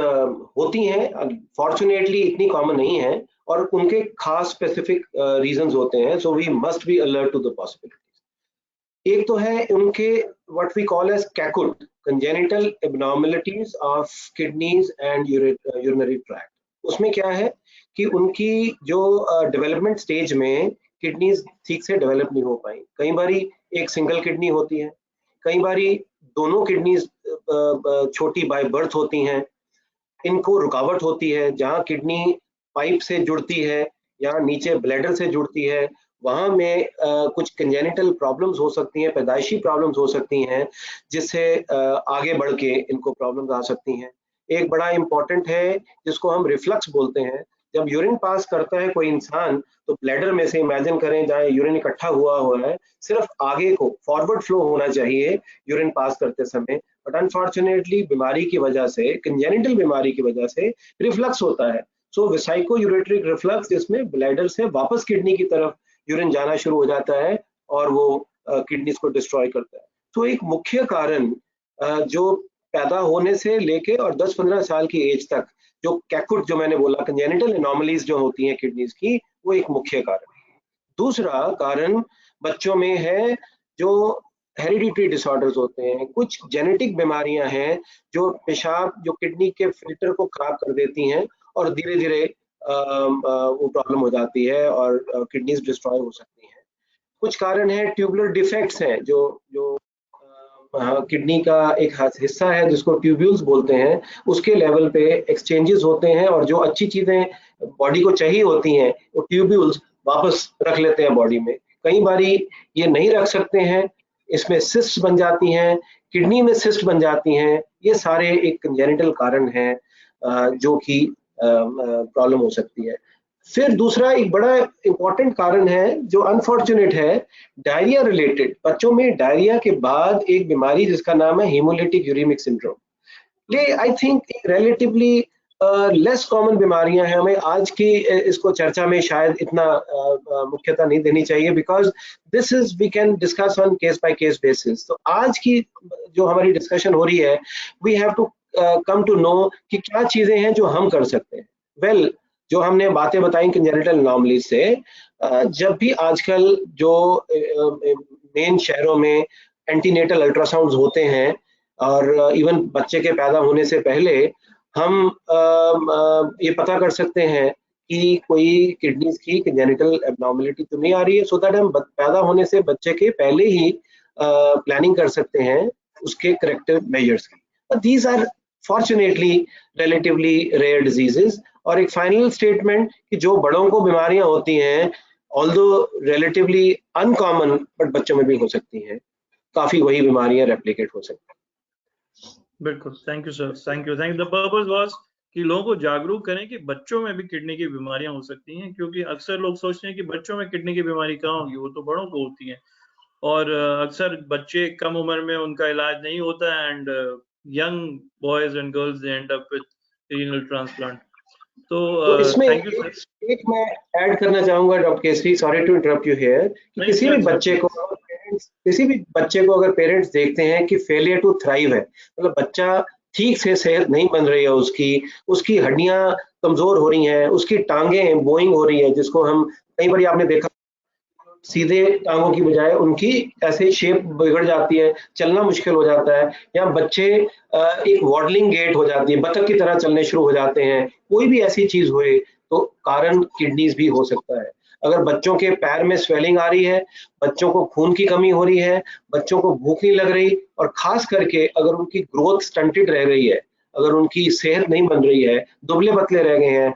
होती हैं, फॉर्चुनेटली इतनी कॉमन नहीं है, और उनके खास स्पेसिफिक रीजंस होते हैं। So we must be alert to the possibilities. एक तो है उनके what we call as CAKUT, congenital abnormalities of kidneys and urinary tract. उसमें क्या है कि उनकी जो डेवलपमेंट स्टेज में किडनीज ठीक से डेवलप नहीं हो पाई। कई बारी एक सिंगल किडनी होती है, कई बारी दोनों किडनीज छोटी बाय बर्थ होती हैं। इनको रुकावट होती है, जहाँ किडनी पाइप से जुड़ती है या नीचे ब्लैडर से जुड़ती है, वहां में कुछ कंजेनिटल प्रॉब्लम्स हो सकती हैं, पैदाइशी प्रॉब्लम्स हो सकती हैं, जिससे आगे बढ़ के इनको प्रॉब्लम्स आ सकती हैं। एक बड़ा इंपॉर्टेंट है जिसको हम रिफ्लक्स बोलते हैं। जब यूरिन पास करता है कोई इंसान, तो ब्लैडर में से इमेजिन करें जहाँ यूरिन इकट्ठा हुआ है, सिर्फ आगे को फॉरवर्ड फ्लो होना चाहिए यूरिन पास करते समय, बट अनफॉर्चुनेटली बीमारी की वजह से, कंजेनिटल बीमारी की वजह से रिफ्लक्स होता है। सो वेसाइको यूरेट्रिक रिफ्लक्स, जिसमें ब्लैडर से वापस किडनी की तरफ यूरिन जाना शुरू हो जाता है और वो किडनीज को डिस्ट्रॉय करता है। तो एक मुख्य कारण जो पैदा होने से लेके और 10-15 साल की एज तक जो कैकुट, जो मैंने बोला, कंजेनिटल एनोमलीज जो होती हैं किडनीज की, वो एक मुख्य कारण है। दूसरा कारण बच्चों में है जो हेरिडिटरी डिसऑर्डर्स होते हैं, कुछ जेनेटिक बीमारियां हैं जो पेशाब, जो किडनी के फिल्टर को खराब कर देती हैं और धीरे धीरे वो प्रॉब्लम हो जाती है और किडनीज डिस्ट्रॉय हो सकती हैं। कुछ कारण है ट्यूबुलर डिफेक्ट्स हैं, जो जो किडनी का एक हिस्सा है जिसको ट्यूब्यूल्स बोलते हैं, उसके लेवल पे एक्सचेंजेस होते हैं और जो अच्छी चीजें बॉडी को चाहिए होती हैं वो ट्यूब्यूल्स वापस रख लेते हैं बॉडी में। कई बारी ये नहीं रख सकते हैं, इसमें सिस्ट बन जाती हैं, किडनी में सिस्ट बन जाती हैं। ये सारे एक कंजेनिटल कारण हैं जो कि प्रॉब्लम हो सकती है। फिर दूसरा एक बड़ा इंपॉर्टेंट कारण है जो अनफॉर्चुनेट है, डायरिया रिलेटेड। बच्चों में डायरिया के बाद एक बीमारी जिसका नाम है हेमोलिटिक यूरेमिक सिंड्रोम। ये I think relatively less common बीमारियां हैं, हमें आज की इसको चर्चा में शायद इतना मुख्यता नहीं देनी चाहिए, because this is we can discuss on case by case basis. तो आज की जो हमारी डिस्कशन हो रही है, we have to come to know कि क्या चीजें हैं जो हम कर सकते हैं। वेल, जो हमने बातें बताई कंजेनिटल एनोमलीज से, जब भी आजकल जो मेन शहरों में एंटीनेटल अल्ट्रासाउंड्स होते हैं और इवन बच्चे के पैदा होने से पहले हम ये पता कर सकते हैं कि कोई किडनीज की कंजेनिटल एब्नॉर्मलिटी तो नहीं आ रही है, सो दैट हम पैदा होने से बच्चे के पहले ही प्लानिंग कर सकते हैं उसके करेक्टिव मेजर्स की। These are fortunately relatively rare diseases. और एक फाइनल स्टेटमेंट कि जो बड़ों को बीमारियां होती हैं, ऑल्दो रिलेटिवली अनकॉमन, बट बच्चों में भी हो सकती हैं, काफी वही बीमारियां रेप्लिकेट हो सकती हैं। बिल्कुल, thank you sir, thank you. The purpose was कि लोगों को जागरूक करें कि बच्चों में भी किडनी की बीमारियां हो सकती हैं, क्योंकि अक्सर लोग सोचते हैं कि बच्चों में किडनी की बीमारी कहाँ होगी, वो तो बड़ों को होती है। और अक्सर बच्चे कम उम्र में उनका इलाज नहीं होता है, and young boys and girls they and up with renal transplant. तो इसमें थैंक यू सर। एक मैं ऐड करना चाहूंगा doctor Kesari, sorry to interrupt you here, कि किसी भी बच्चे को अगर पेरेंट्स देखते हैं कि फेलियर टू थ्राइव है, मतलब बच्चा ठीक से सेहत नहीं बन रही है, उसकी हड्डियां कमजोर हो रही हैं, उसकी टांगें बोइंग हो रही है, जिसको हम कई बार आपने देखा सीधे टांगों की बजाय उनकी ऐसे शेप बिगड़ जाती है, चलना मुश्किल हो जाता है, या बच्चे एक वॉडलिंग गेट हो जाती है, बतख की तरह चलने शुरू हो जाते हैं। कोई भी ऐसी चीज हुए तो कारण किडनीज भी हो सकता है। अगर बच्चों के पैर में स्वेलिंग आ रही है, बच्चों को खून की कमी हो रही है, बच्चों को भूख नहीं लग रही, और खास करके अगर उनकी ग्रोथ स्टंटेड रह रही है, अगर उनकी सेहत नहीं बन रही है, दुबले पतले रह गए हैं,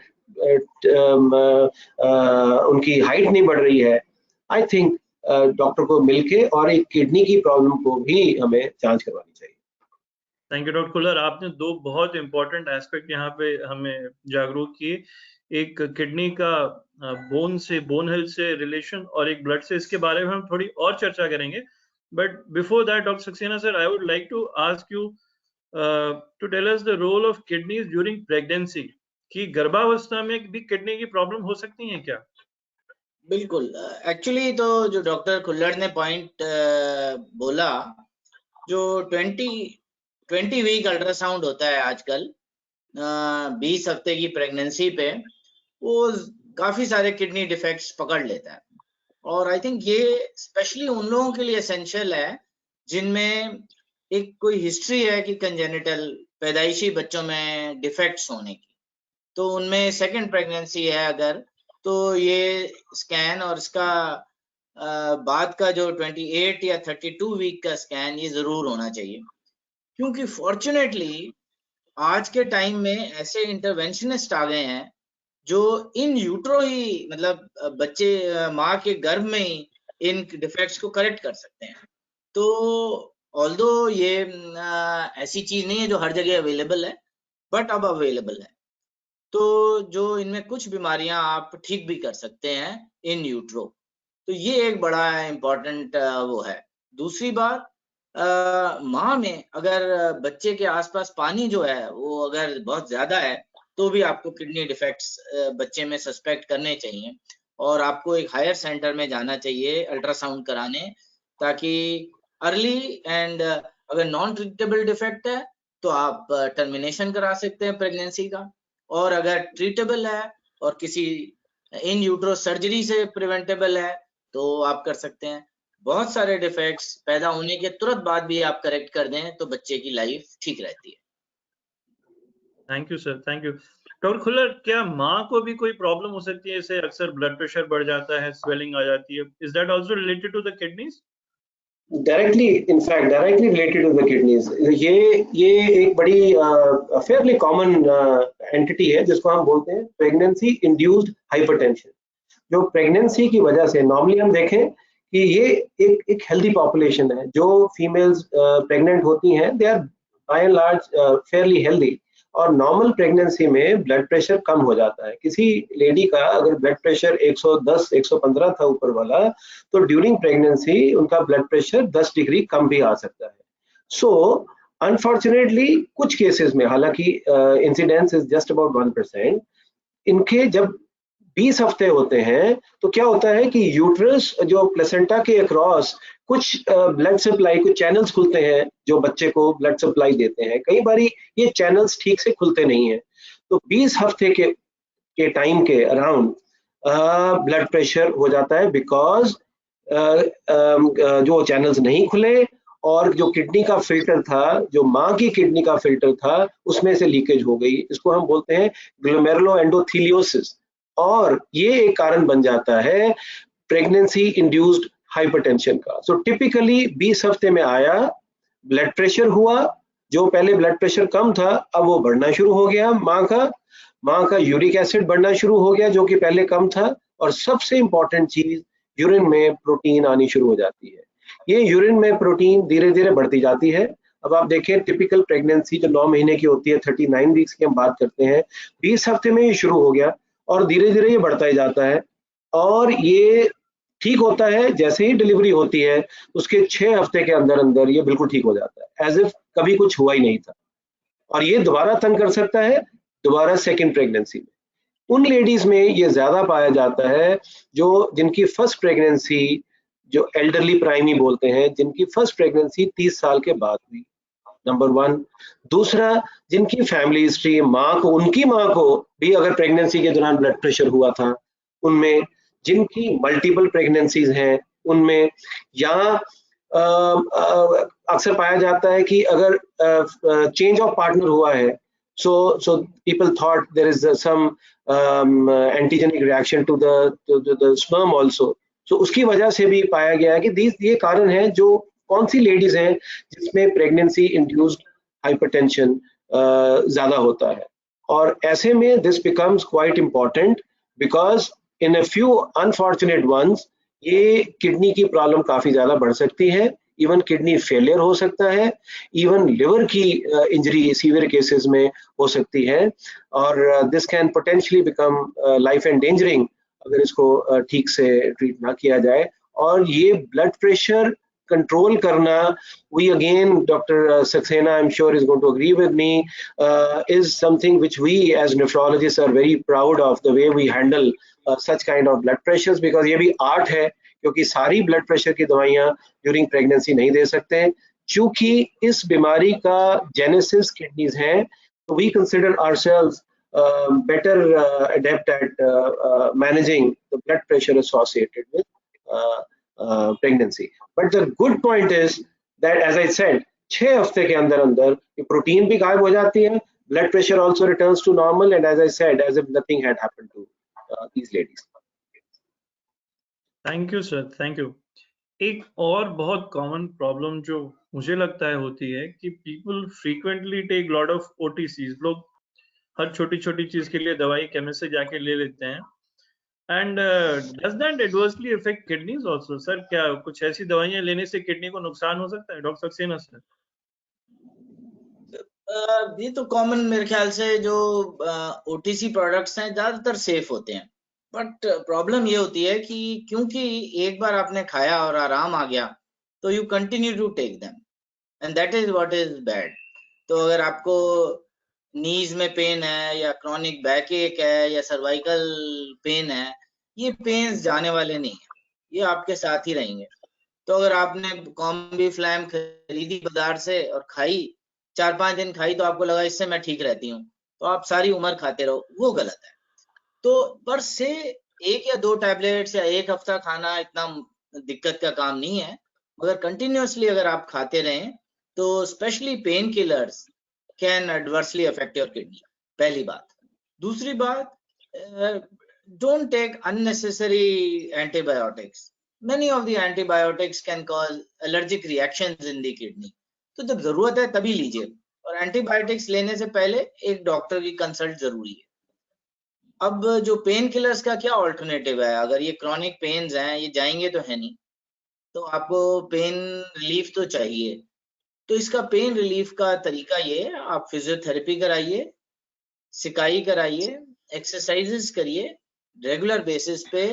उनकी हाइट नहीं बढ़ रही है, आई थिंक डॉक्टर को मिलके और एक किडनी की प्रॉब्लम को भी हमें जांच करवानी चाहिए। थैंक यू डॉक्टर खुल्लर, आपने दो बहुत इंपॉर्टेंट एस्पेक्ट यहाँ पे हमें जागरूक किए, एक किडनी का बोन से, बोन हेल्थ से रिलेशन, और एक ब्लड से। इसके बारे में हम थोड़ी और चर्चा करेंगे, but before that doctor Saxena sir, I would like to ask you to tell us the role of kidneys during pregnancy, कि गर्भावस्था में भी किडनी की प्रॉब्लम हो सकती है क्या? बिल्कुल, एक्चुअली तो जो डॉक्टर खुल्लर ने पॉइंट बोला, जो 20 वीक अल्ट्रासाउंड होता है आजकल 20 हफ्ते की प्रेगनेंसी पे, वो काफी सारे किडनी डिफेक्ट्स पकड़ लेता है। और आई थिंक ये स्पेशली उन लोगों के लिए एसेंशियल है जिनमें एक कोई हिस्ट्री है कि कंजेनिटल पैदाइशी बच्चों में डिफेक्ट्स होने की, तो उनमें सेकंड प्रेगनेंसी है अगर, तो ये स्कैन और इसका बाद का जो 28 या 32 वीक का स्कैन ये जरूर होना चाहिए। क्योंकि फॉर्चुनेटली आज के टाइम में ऐसे इंटरवेंशनिस्ट आ गए हैं जो इन यूट्रो ही, मतलब बच्चे माँ के गर्भ में ही इन डिफेक्ट्स को करेक्ट कर सकते हैं। तो ऑल्दो ये ऐसी चीज नहीं है जो हर जगह अवेलेबल है, बट अब अवेलेबल है। तो जो इनमें कुछ बीमारियां आप ठीक भी कर सकते हैं इन यूट्रो, तो ये एक बड़ा इम्पोर्टेंट वो है। दूसरी बात, माँ में अगर बच्चे के आसपास पानी जो है वो अगर बहुत ज्यादा है, तो भी आपको किडनी डिफेक्ट्स बच्चे में सस्पेक्ट करने चाहिए और आपको एक हायर सेंटर में जाना चाहिए अल्ट्रासाउंड कराने, ताकि अर्ली एंड अगर नॉन ट्रीटेबल डिफेक्ट है तो आप टर्मिनेशन करा सकते हैं प्रेगनेंसी का, और अगर ट्रीटेबल है और किसी इन यूट्रो सर्जरी से प्रिवेंटेबल है तो आप कर सकते हैं। बहुत सारे डिफेक्ट्स पैदा होने के तुरंत बाद भी आप करेक्ट कर दें तो बच्चे की लाइफ ठीक रहती है। Thank you sir, thank you. Doctor Khullar, क्या माँ को भी कोई प्रॉब्लम हो सकती है? जैसे अक्सर ब्लड प्रेशर बढ़ जाता है, स्वेलिंग आ जाती है, is that also related to the kidneys? Directly, in fact directly related to the kidneys. ये एक बड़ी फेयरली कॉमन एंटिटी है जिसको हम बोलते हैं प्रेगनेंसी इंड्यूस्ड हाइपरटेंशन। जो प्रेगनेंसी की वजह से नॉर्मली हम देखें कि ये एक हेल्दी पॉपुलेशन है, जो फीमेल्स प्रेग्नेंट होती हैं they are by and large fairly healthy, और नॉर्मल प्रेगनेंसी में ब्लड प्रेशर कम हो जाता है। किसी लेडी का अगर ब्लड प्रेशर 110 115 था ऊपर वाला, तो ड्यूरिंग प्रेगनेंसी उनका ब्लड प्रेशर 10 डिग्री कम भी आ सकता है। सो अनफॉर्चुनेटली कुछ केसेस में, हालांकि इंसिडेंस इज जस्ट अबाउट 1%, इनके जब 20 हफ्ते होते हैं तो क्या होता है कि यूट्रस जो प्लेसेंटा के अक्रॉस कुछ ब्लड सप्लाई, कुछ चैनल्स खुलते हैं जो बच्चे को ब्लड सप्लाई देते हैं। कई बारी ये चैनल्स ठीक से खुलते नहीं है, तो 20 हफ्ते के टाइम के अराउंड ब्लड प्रेशर हो जाता है, बिकॉज जो चैनल्स नहीं खुले और जो किडनी का फिल्टर था, जो माँ की किडनी का फिल्टर था, उसमें से लीकेज हो गई। इसको हम बोलते हैं ग्लोमेरुलोएंडोथेलियोसिस, और ये एक कारण बन जाता है प्रेगनेंसी इंड्यूस्ड हाइपरटेंशन का। सो टिपिकली 20 हफ्ते में आया, ब्लड प्रेशर हुआ, जो पहले ब्लड प्रेशर कम था अब वो बढ़ना शुरू हो गया, माँ का यूरिक एसिड बढ़ना शुरू हो गया जो कि पहले कम था, और सबसे इंपॉर्टेंट चीज यूरिन में प्रोटीन आनी शुरू हो जाती है। ये यूरिन में प्रोटीन धीरे धीरे बढ़ती जाती है। अब आप देखें टिपिकल प्रेगनेंसी जो 9 महीने की होती है, 39 वीक्स की हम बात करते हैं, 20 हफ्ते में ये शुरू हो गया और धीरे धीरे ये बढ़ता ही जाता है, और ये ठीक होता है जैसे ही डिलीवरी होती है उसके 6 हफ्ते के अंदर अंदर ये बिल्कुल ठीक हो जाता है, एज इफ कभी कुछ हुआ ही नहीं था। और ये दोबारा तंग कर सकता है दोबारा सेकेंड प्रेगनेंसी में। उन लेडीज में ये ज्यादा पाया जाता है जो जिनकी फर्स्ट प्रेगनेंसी, जो एल्डरली प्राइमी बोलते हैं, जिनकी फर्स्ट प्रेगनेंसी 30 साल के बाद हुई, नंबर 1। दूसरा, जिनकी फैमिली हिस्ट्री, उनकी माँ को भी अगर प्रेगनेंसी के दौरान ब्लड प्रेशर हुआ था, उनमें, जिनकी मल्टीपल प्रेगनेंसीज हैं उनमें, या अक्सर पाया जाता है कि अगर चेंज ऑफ पार्टनर हुआ है, so people thought there is some antigenic reaction to the sperm also, so उसकी वजह से भी पाया गया है कि ये कारण है जो कौन सी लेडीज हैं जिसमें प्रेगनेंसी इंड्यूस्ड हाइपरटेंशन ज्यादा होता है। और ऐसे में this becomes quite important, because in a few unfortunate ones ये किडनी की प्रॉब्लम काफी ज्यादा बढ़ सकती है, इवन किडनी फेलियर हो सकता है, इवन लिवर की इंजरी सीवियर केसेस में हो सकती है, और this can potentially become life endangering अगर इसको ठीक से ट्रीट ना किया जाए। और ये ब्लड प्रेशर कंट्रोल करना, we again, Dr. Saxena, I'm sure is going to agree with me, is something which we as nephrologists are very proud of, the way we handle such kind of blood pressures, because ये भी art है, क्योंकि सारी blood pressure की दवाइयाँ during pregnancy नहीं दे सकते हैं। चूंकि इस बीमारी का जेनेसिस किडनीज है, तो we consider ourselves better adept at managing the blood pressure associated with pregnancy. But the good point is that, as I said, 6 हफ्ते के अंदर अंदर ये प्रोटीन भी गायब हो जाती है, blood pressure also returns to normal, and as I said, as if nothing had happened to these ladies. Thank you sir, thank you. एक और बहुत कॉमन प्रॉब्लम जो मुझे लगता है होती है कि people frequently take lot of OTCs, लोग हर छोटी छोटी चीज के लिए दवाई केमिस्ट से जाके ले लेते हैं, and does that adversely affect kidneys also? Sir, क्या कुछ ऐसी दवाइयां लेने से किडनी को नुकसान हो सकता है? Doctor Saxena sir. ये तो कॉमन मेरे ख्याल से जो ओटीसी प्रोडक्ट्स हैं ज्यादातर सेफ होते हैं, बट प्रॉब्लम ये होती है कि क्योंकि एक बार आपने खाया और आराम आ गया तो you continue to take them, and that is what is bad. तो अगर आपको नीज में पेन है या क्रॉनिक बैक एक है या सर्वाइकल पेन है, ये पेन्स जाने वाले नहीं है, ये आपके साथ ही रहेंगे। तो अगर आपने कॉम्बी फ्लैम खरीदी बाजार से और खाई, 4-5 दिन खाई, तो आपको लगा इससे मैं ठीक रहती हूँ, तो आप सारी उम्र खाते रहो, वो गलत है। तो पर से 1 या 2 टैबलेट्स या 1 हफ्ता खाना इतना दिक्कत का काम नहीं है, मगर कंटिन्यूअसली अगर आप खाते रहें तो specially pain killers can adversely affect your kidney, पहली बात। दूसरी बात, don't take unnecessary antibiotics. Many of the antibiotics can cause allergic reactions in the kidney. तो जब जरूरत है तभी लीजिए, और एंटीबायोटिक्स लेने से पहले एक डॉक्टर की कंसल्ट जरूरी है। अब जो पेन किलर्स का क्या ऑल्टरनेटिव है? अगर ये क्रॉनिक पेन्स हैं, ये जाएंगे तो है नहीं, तो आपको पेन रिलीफ तो चाहिए। तो इसका पेन रिलीफ का तरीका ये है, आप फिजियोथेरेपी कराइए, सिकाई कराइए, एक्सरसाइजेस करिए रेगुलर बेसिस पे,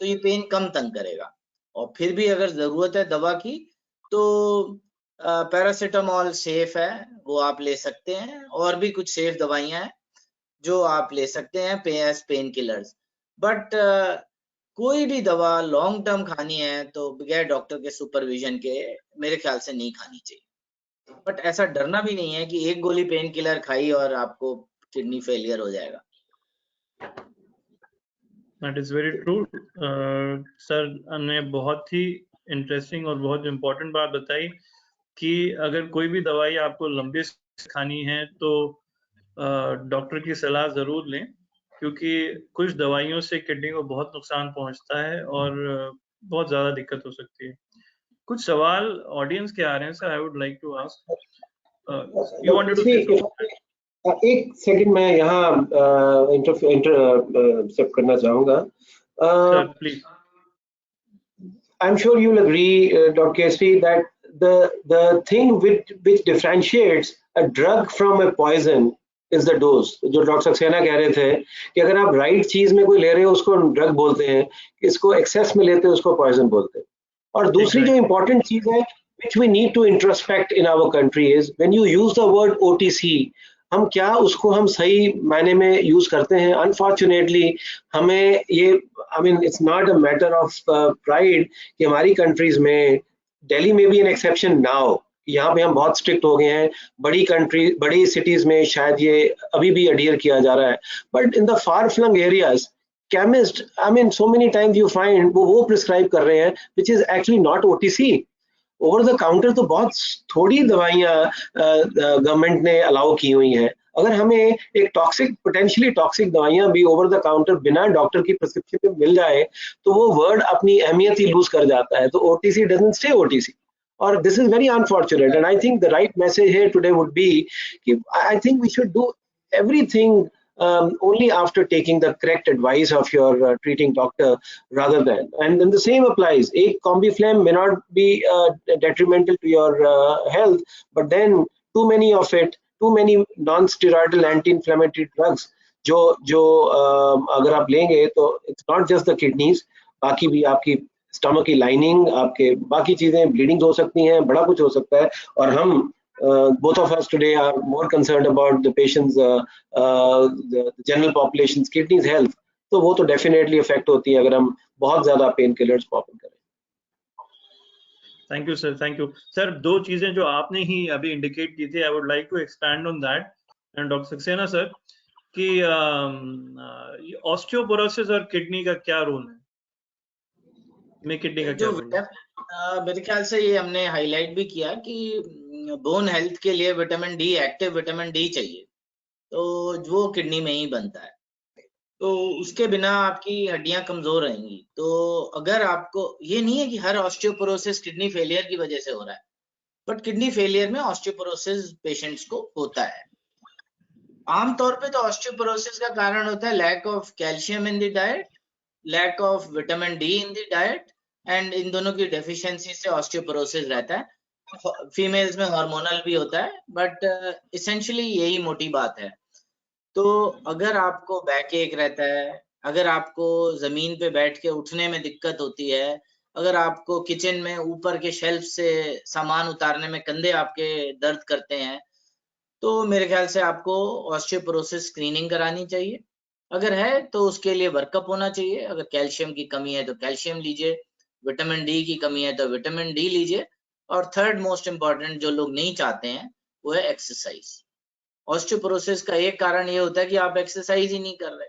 तो ये पेन कम तंग करेगा। और फिर भी अगर जरूरत है दवा की तो पैरासीटामोल सेफ है, वो आप ले सकते हैं, और भी कुछ सेफ दवाइयां हैं जो आप ले सकते हैं एज पेन किलर्स। बट कोई भी दवा लॉन्ग टर्म खानी है तो बगैर डॉक्टर के सुपरविजन के मेरे ख्याल से नहीं खानी चाहिए। बट ऐसा डरना भी नहीं है कि एक गोली पेन किलर खाई और आपको किडनी फेलियर हो जाएगा। That is very true. Sir ने बहुत ही इंटरेस्टिंग और बहुत इम्पोर्टेंट बात बताई कि अगर कोई भी दवाई आपको लंबे से खानी है तो डॉक्टर की सलाह जरूर लें, क्योंकि कुछ दवाइयों से किडनी को बहुत नुकसान पहुंचता है और बहुत ज्यादा दिक्कत हो सकती है। कुछ सवाल ऑडियंस के आ रहे हैं sir, I would like to ask. You wanted to say something? एक सेकंड मैं यहाँ इंटरसेप्ट करना चाहूंगा। Sir please. I'm sure you'll agree, Dr. KSP, that the thing which differentiates a drug from a poison is the dose. जो doctor Saxena कह रहे थे कि अगर आप राइट चीज में कोई ले रहे हो उसको ड्रग बोलते हैं, इसको एक्सेस में लेते हैं उसको पॉइजन बोलते हैं। और दूसरी जो इम्पोर्टेंट चीज है which we need to introspect in our country is when you use the word OTC, हम क्या उसको हम सही मायने में यूज करते हैं? अनफॉर्चुनेटली हमें ये I mean, it's not a matter of pride कि हमारी कंट्रीज में, दिल्ली में भी एन एक्सेप्शन नाउ, यहाँ पे हम बहुत स्ट्रिक्ट हो गए हैं, बड़ी कंट्री बड़ी सिटीज में शायद ये अभी भी अडियर किया जा रहा है, but in the far flung areas chemist, I mean so many times you find वो प्रिस्क्राइब कर रहे हैं which is actually not OTC। Over the counter तो बहुत थोड़ी दवाइयाँ गवर्नमेंट ने अलाउ की हुई हैं। अगर हमें एक टॉक्सिक, पोटेंशियली टॉक्सिक दवाइयां भी ओवर द काउंटर बिना डॉक्टर की प्रिस्क्रिप्शन में मिल जाए तो वो वर्ड अपनी अहमियत ही लूज कर जाता है। तो OTC डजंट स्टे OTC, और this is very unfortunate. And I think the right message here today would be कि I think we should do everything only after taking the correct advice of your treating doctor rather than, and then the same applies. A combiflam may not be detrimental to your health, but then too many of it, too many non-steroidal anti-inflammatory drugs जो अगर आप लेंगे तो it's not just the kidneys, बाकी भी आपकी stomach की lining, आपके बाकी चीजें, ब्लीडिंग हो सकती हैं, बड़ा कुछ हो सकता है। और हम both of us today are more concerned about the patient's the general population's kidneys health, तो वो तो definitely affect होती है अगर हम बहुत ज्यादा पेन किलर्स पॉप करें। Thank you sir, thank you sir. दो चीजें जो आपने ही अभी इंडिकेट की थी, I would like to expand on that. And doctor Saxena sir कि ऑस्टियोपोरोसिस और किडनी का क्या रोल है, में किडनी का क्या रोल है? मेरे ख्याल से ये हमने हाईलाइट भी किया कि बोन हेल्थ के लिए vitamin D, active vitamin D चाहिए, तो वो किडनी में ही बनता है, तो उसके बिना आपकी हड्डियां कमजोर रहेंगी। तो अगर आपको, ये नहीं है कि हर ऑस्टियोपोरोसिस किडनी फेलियर की वजह से हो रहा है, बट किडनी फेलियर में ऑस्टियोपोरोसिस पेशेंट्स को होता है। आमतौर पे तो ऑस्टियोपोरोसिस का कारण होता है lack of calcium in the diet, lack of vitamin D in the diet, and इन दोनों की डेफिशिएंसी से ऑस्टियोपोरोसिस रहता है। फीमेल्स में हार्मोनल भी होता है, बट इसेंशियली यही मोटी बात है। तो अगर आपको बैक एक रहता है, अगर आपको जमीन पे बैठ के उठने में दिक्कत होती है, अगर आपको किचन में ऊपर के शेल्फ से सामान उतारने में कंधे आपके दर्द करते हैं, तो मेरे ख्याल से आपको ऑस्टियोपोरोसिस स्क्रीनिंग करानी चाहिए। अगर है तो उसके लिए वर्कअप होना चाहिए। अगर कैल्शियम की कमी है तो कैल्शियम लीजिए, विटामिन डी की कमी है तो विटामिन डी लीजिए, और थर्ड मोस्ट इम्पॉर्टेंट जो लोग नहीं चाहते हैं वो है एक्सरसाइज। ऑस्टियोपोरोसिस का एक कारण ये होता है कि आप एक्सरसाइज ही नहीं कर रहे।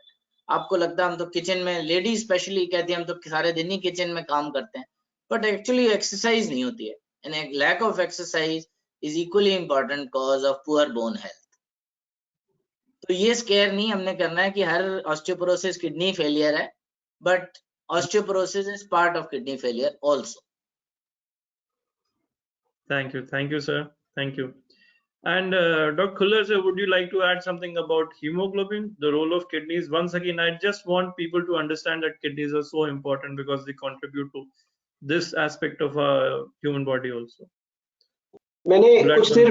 आपको लगता है हम तो किचन में, लेडीज स्पेशली कहती है हम तो सारे दिन ही किचन में काम करते हैं, बट एक्चुअली एक्सरसाइज नहीं होती है। And lack of exercise is equally important cause of poor bone health. तो ये स्केयर नहीं हमने करना है कि हर ऑस्टियोपोरोसिस किडनी फेलियर है, but osteoporosis is part of kidney failure also. Thank you, sir. Thank you. And Dr. Khuller, sir, would you like to add something about hemoglobin, the role of kidneys? Once again, I just want people to understand that kidneys are so important because they contribute to this aspect of our human body also. मैंने Blood कुछ देर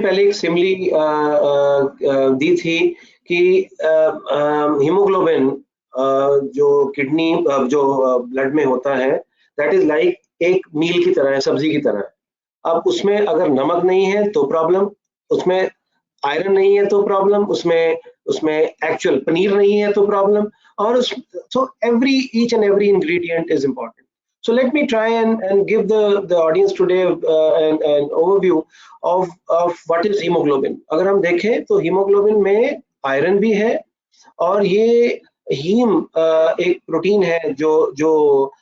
पहले एक सिमली दी थी कि haemoglobin जो kidney जो blood में होता है, दैट इज लाइक एक मील की तरह है, सब्जी की तरह। अब उसमें अगर नमक नहीं है तो प्रॉब्लम, उसमें आयरन नहीं है तो प्रॉब्लम, उसमें एक्चुअल पनीर नहीं है तो प्रॉब्लम, और सो each and every ingredient is important. So let me try and give the audience today an overview of what is hemoglobin. अगर हम देखें तो hemoglobin में आयरन भी है, और ये हीम एक प्रोटीन है जो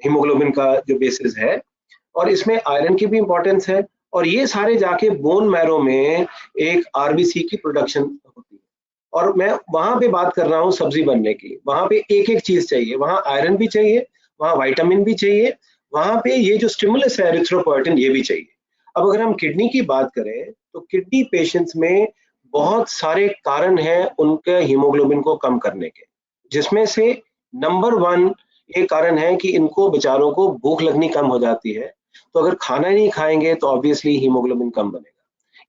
हीमोग्लोबिन का जो बेसिस है, और इसमें आयरन की भी इंपॉर्टेंस है, और ये सारे जाके बोन मैरो में एक आरबीसी की प्रोडक्शन होती है। और मैं वहां पे बात कर रहा हूँ सब्जी बनने की, वहां पे एक एक चीज चाहिए, वहां आयरन भी चाहिए, वहां विटामिन भी चाहिए, वहां पे ये जो स्टिमुलस है एरिथ्रोपोएटिन ये भी चाहिए। अब अगर हम किडनी की बात करें तो किडनी पेशेंट्स में बहुत सारे कारण हैं उनके हीमोग्लोबिन को कम करने के, जिसमें से नंबर 1 ये कारण है कि इनको बेचारों को भूख लगनी कम हो जाती है, तो अगर खाना नहीं खाएंगे तो ऑब्वियसली हीमोग्लोबिन कम बनेगा।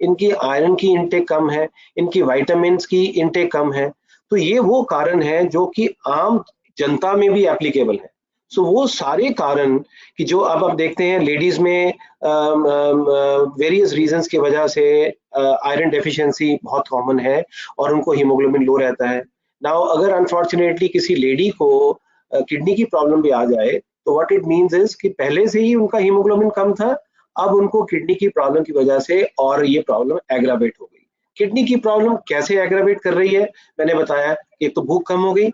इनकी आयरन की इंटेक कम है, इनकी विटामिन्स की इंटेक कम है, तो ये वो कारण है जो कि आम जनता में भी एप्लीकेबल है। सो वो सारे कारण कि जो अब आप देखते हैं लेडीज में वेरियस रीजंस की वजह से आयरन डेफिशिएंसी बहुत कॉमन है और उनको हीमोग्लोबिन लो रहता है। नाउ अगर अनफॉर्चुनेटली किसी लेडी को किडनी की प्रॉब्लम भी आ जाए तो व्हाट इट मीन्स इज कि पहले से ही उनका हीमोग्लोबिन कम था, अब उनको किडनी की प्रॉब्लम की वजह से और ये प्रॉब्लम एग्रावेट हो गई। किडनी की प्रॉब्लम कैसे एग्रावेट कर रही है, मैंने बताया कि एक तो भूख कम हो गई,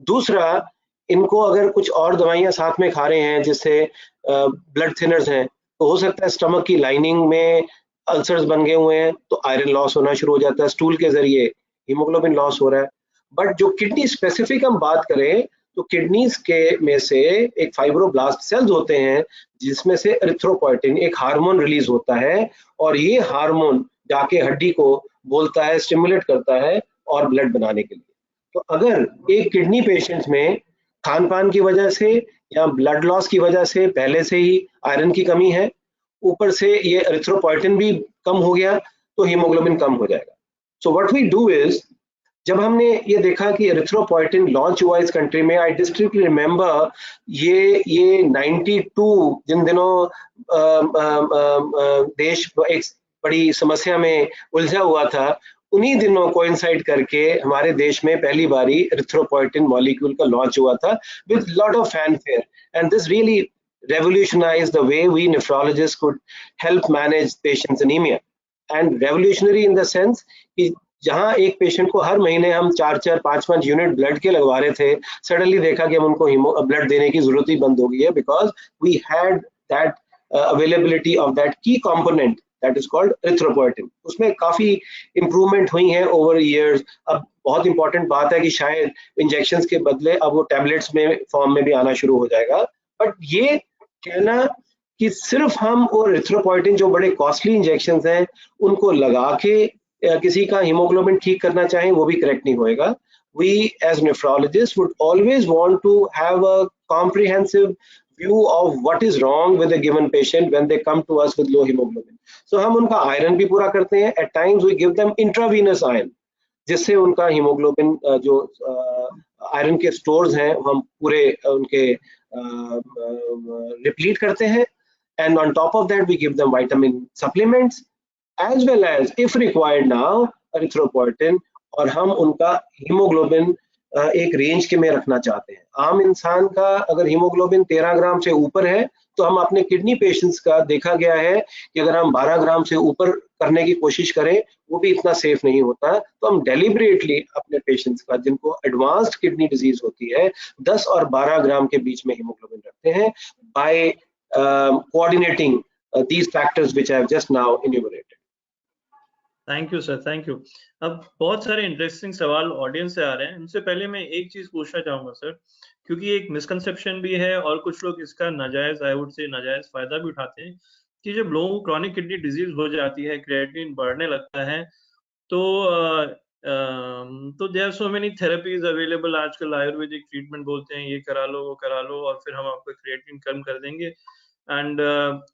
दूसरा इनको अगर कुछ और दवाइयां साथ में खा रहे हैं जिससे ब्लड थिनर्स हैं, तो हो सकता है स्टमक की लाइनिंग में अल्सर्स बन गए हुए हैं तो आयरन लॉस होना शुरू हो जाता है, स्टूल के जरिए हीमोग्लोबिन लॉस हो रहा है। बट जो किडनी स्पेसिफिक हम बात करें तो किडनीज के में से एक फाइब्रोब्लास्ट सेल्स होते हैं जिसमें से एरिथ्रोपोएटिन एक हार्मोन रिलीज होता है, और ये हार्मोन जाके हड्डी को बोलता है, स्टिमुलेट करता है और ब्लड बनाने के लिए। तो अगर एक किडनी पेशेंट में खान पान की वजह से या ब्लड लॉस की वजह से पहले से ही आयरन की कमी है, ऊपर से ये एरिथ्रोपोएटिन भी कम हो गया, तो हीमोग्लोबिन कम हो जाएगा। So what we do is, जब हमने ये देखा कि एरिथ्रोपोएटिन लॉन्च हुआ इस कंट्री में, आई डिस्ट्रिक्टली रिमेम्बर ये 92 जिन दिनों देश एक बड़ी समस्या में उलझा हुआ था, उन्हीं दिनों कोइंसाइड करके हमारे देश में पहली बारी एरिथ्रोपोएटिन मॉलिक्यूल का लॉन्च हुआ था with lot of fanfare, and this really revolutionized the way we nephrologists could help manage patients' anemia. And revolutionary in the sense कि जहां एक पेशेंट को हर महीने हम 4-4, 5-5 यूनिट ब्लड के लगवा रहे थे, सडनली देखा कि हम उनको ब्लड देने की जरूरत ही बंद हो गई है, because we had that availability of that key component that is called erythropoietin. उसमें काफी इंप्रूवमेंट हुई है ओवर ईयर्स। अब बहुत इंपॉर्टेंट बात है कि शायद इंजेक्शंस के बदले अब वो टैबलेट्स में फॉर्म में भी आना शुरू हो जाएगा। बट ये कहना कि सिर्फ हम और एरिथ्रोपोएटिन जो बड़े कॉस्टली इंजेक्शंस हैं उनको लगा के किसी का हीमोग्लोबिन ठीक करना चाहें, वो भी करेक्ट नहीं होएगा। We as nephrologists would always want to have a comprehensive view of what is wrong with a given patient when they come to us with low hemoglobin. So हम उनका आयरन भी पूरा करते हैं, at times we give them intravenous iron, जिससे उनका haemoglobin जो iron के स्टोर्स हैं हम पूरे उनके रिप्लीट करते हैं, and on top of that we give them vitamin supplements as well as if required now erythropoietin, और हम उनका हीमोग्लोबिन एक रेंज के में रखना चाहते हैं। आम इंसान का अगर हीमोग्लोबिन 13 ग्राम से ऊपर है तो हम अपने किडनी पेशेंट्स का देखा गया है कि अगर हम 12 ग्राम से ऊपर करने की कोशिश करें वो भी इतना सेफ नहीं होता, तो हम डेलिबरेटली अपने पेशेंट्स का जिनको एडवांस्ड किडनी डिजीज होती है 10 और 12 ग्राम के बीच में हीमोग्लोबिन रखते हैं by coordinating these factors which I have just now enumerated. Thank you sir, thank you. अब बहुत सारे इंटरेस्टिंग सवाल ऑडियंस से आ रहे हैं। इनसे पहले मैं एक चीज पूछना चाहूंगा सर, क्योंकि एक मिसकंसेप्शन भी है और कुछ लोग इसका नाजायज, आई वुड से नाजायज फायदा भी उठाते हैं कि जब लोगों को क्रॉनिक किडनी डिजीज हो जाती है, क्रिएटिनिन बढ़ने लगता है, तो there are so many therapies available. आजकल आयुर्वेदिक ट्रीटमेंट बोलते हैं, ये करा लो वो करा लो और फिर हम आपको क्रिएटिनिन कम कर देंगे। एंड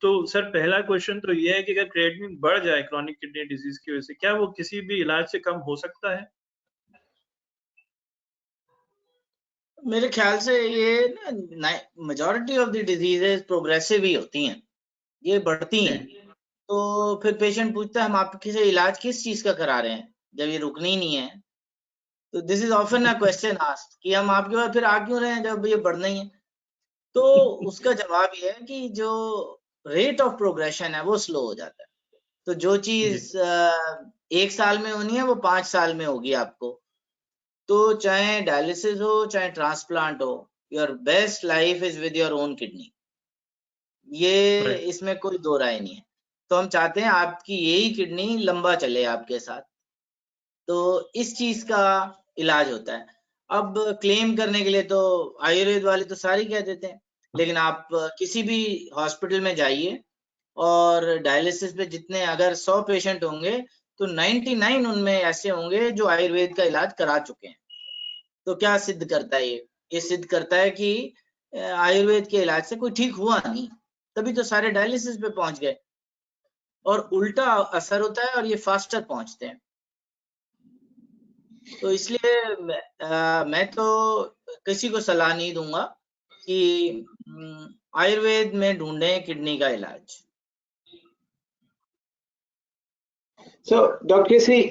तो सर पहला क्वेश्चन तो ये है कि अगर क्रिएटिनिन बढ़ जाए क्रॉनिक किडनी डिजीज की वजह से, क्या वो किसी भी इलाज से कम हो सकता है? मेरे ख्याल से ये ना majority of the diseases progressive ही होती हैं, ये बढ़ती हैं। तो फिर पेशेंट पूछता है हम आपके से इलाज किस चीज का करा रहे हैं जब ये रुकनी ही नहीं है। तो this is often a question asked कि हम आपके पास फिर आ क्यों रहे हैं जब ये बढ़ना ही है। तो उसका जवाब ये है कि जो रेट ऑफ प्रोग्रेशन है वो स्लो हो जाता है। तो जो चीज 1 साल में होनी है वो 5 साल में होगी आपको। तो चाहे डायलिसिस हो चाहे ट्रांसप्लांट हो, your best life is with your own kidney, ये इसमें कोई दो राय नहीं है। तो हम चाहते हैं आपकी यही किडनी लंबा चले आपके साथ, तो इस चीज का इलाज होता है। अब क्लेम करने के लिए तो आयुर्वेद वाले तो सारे कह देते हैं, लेकिन आप किसी भी हॉस्पिटल में जाइए और डायलिसिस पे जितने अगर 100 पेशेंट होंगे तो 99 उनमें ऐसे होंगे जो आयुर्वेद का इलाज करा चुके हैं। तो क्या सिद्ध करता है ये सिद्ध करता है कि आयुर्वेद के इलाज से कोई ठीक हुआ नहीं, तभी तो सारे डायलिसिस पे पहुंच गए। और उल्टा असर होता है और ये फास्टर पहुंचते हैं। तो इसलिए मैं तो किसी को सलाह नहीं दूंगा कि आयुर्वेद में ढूंढें किडनी का इलाज। So, Dr. Kesri,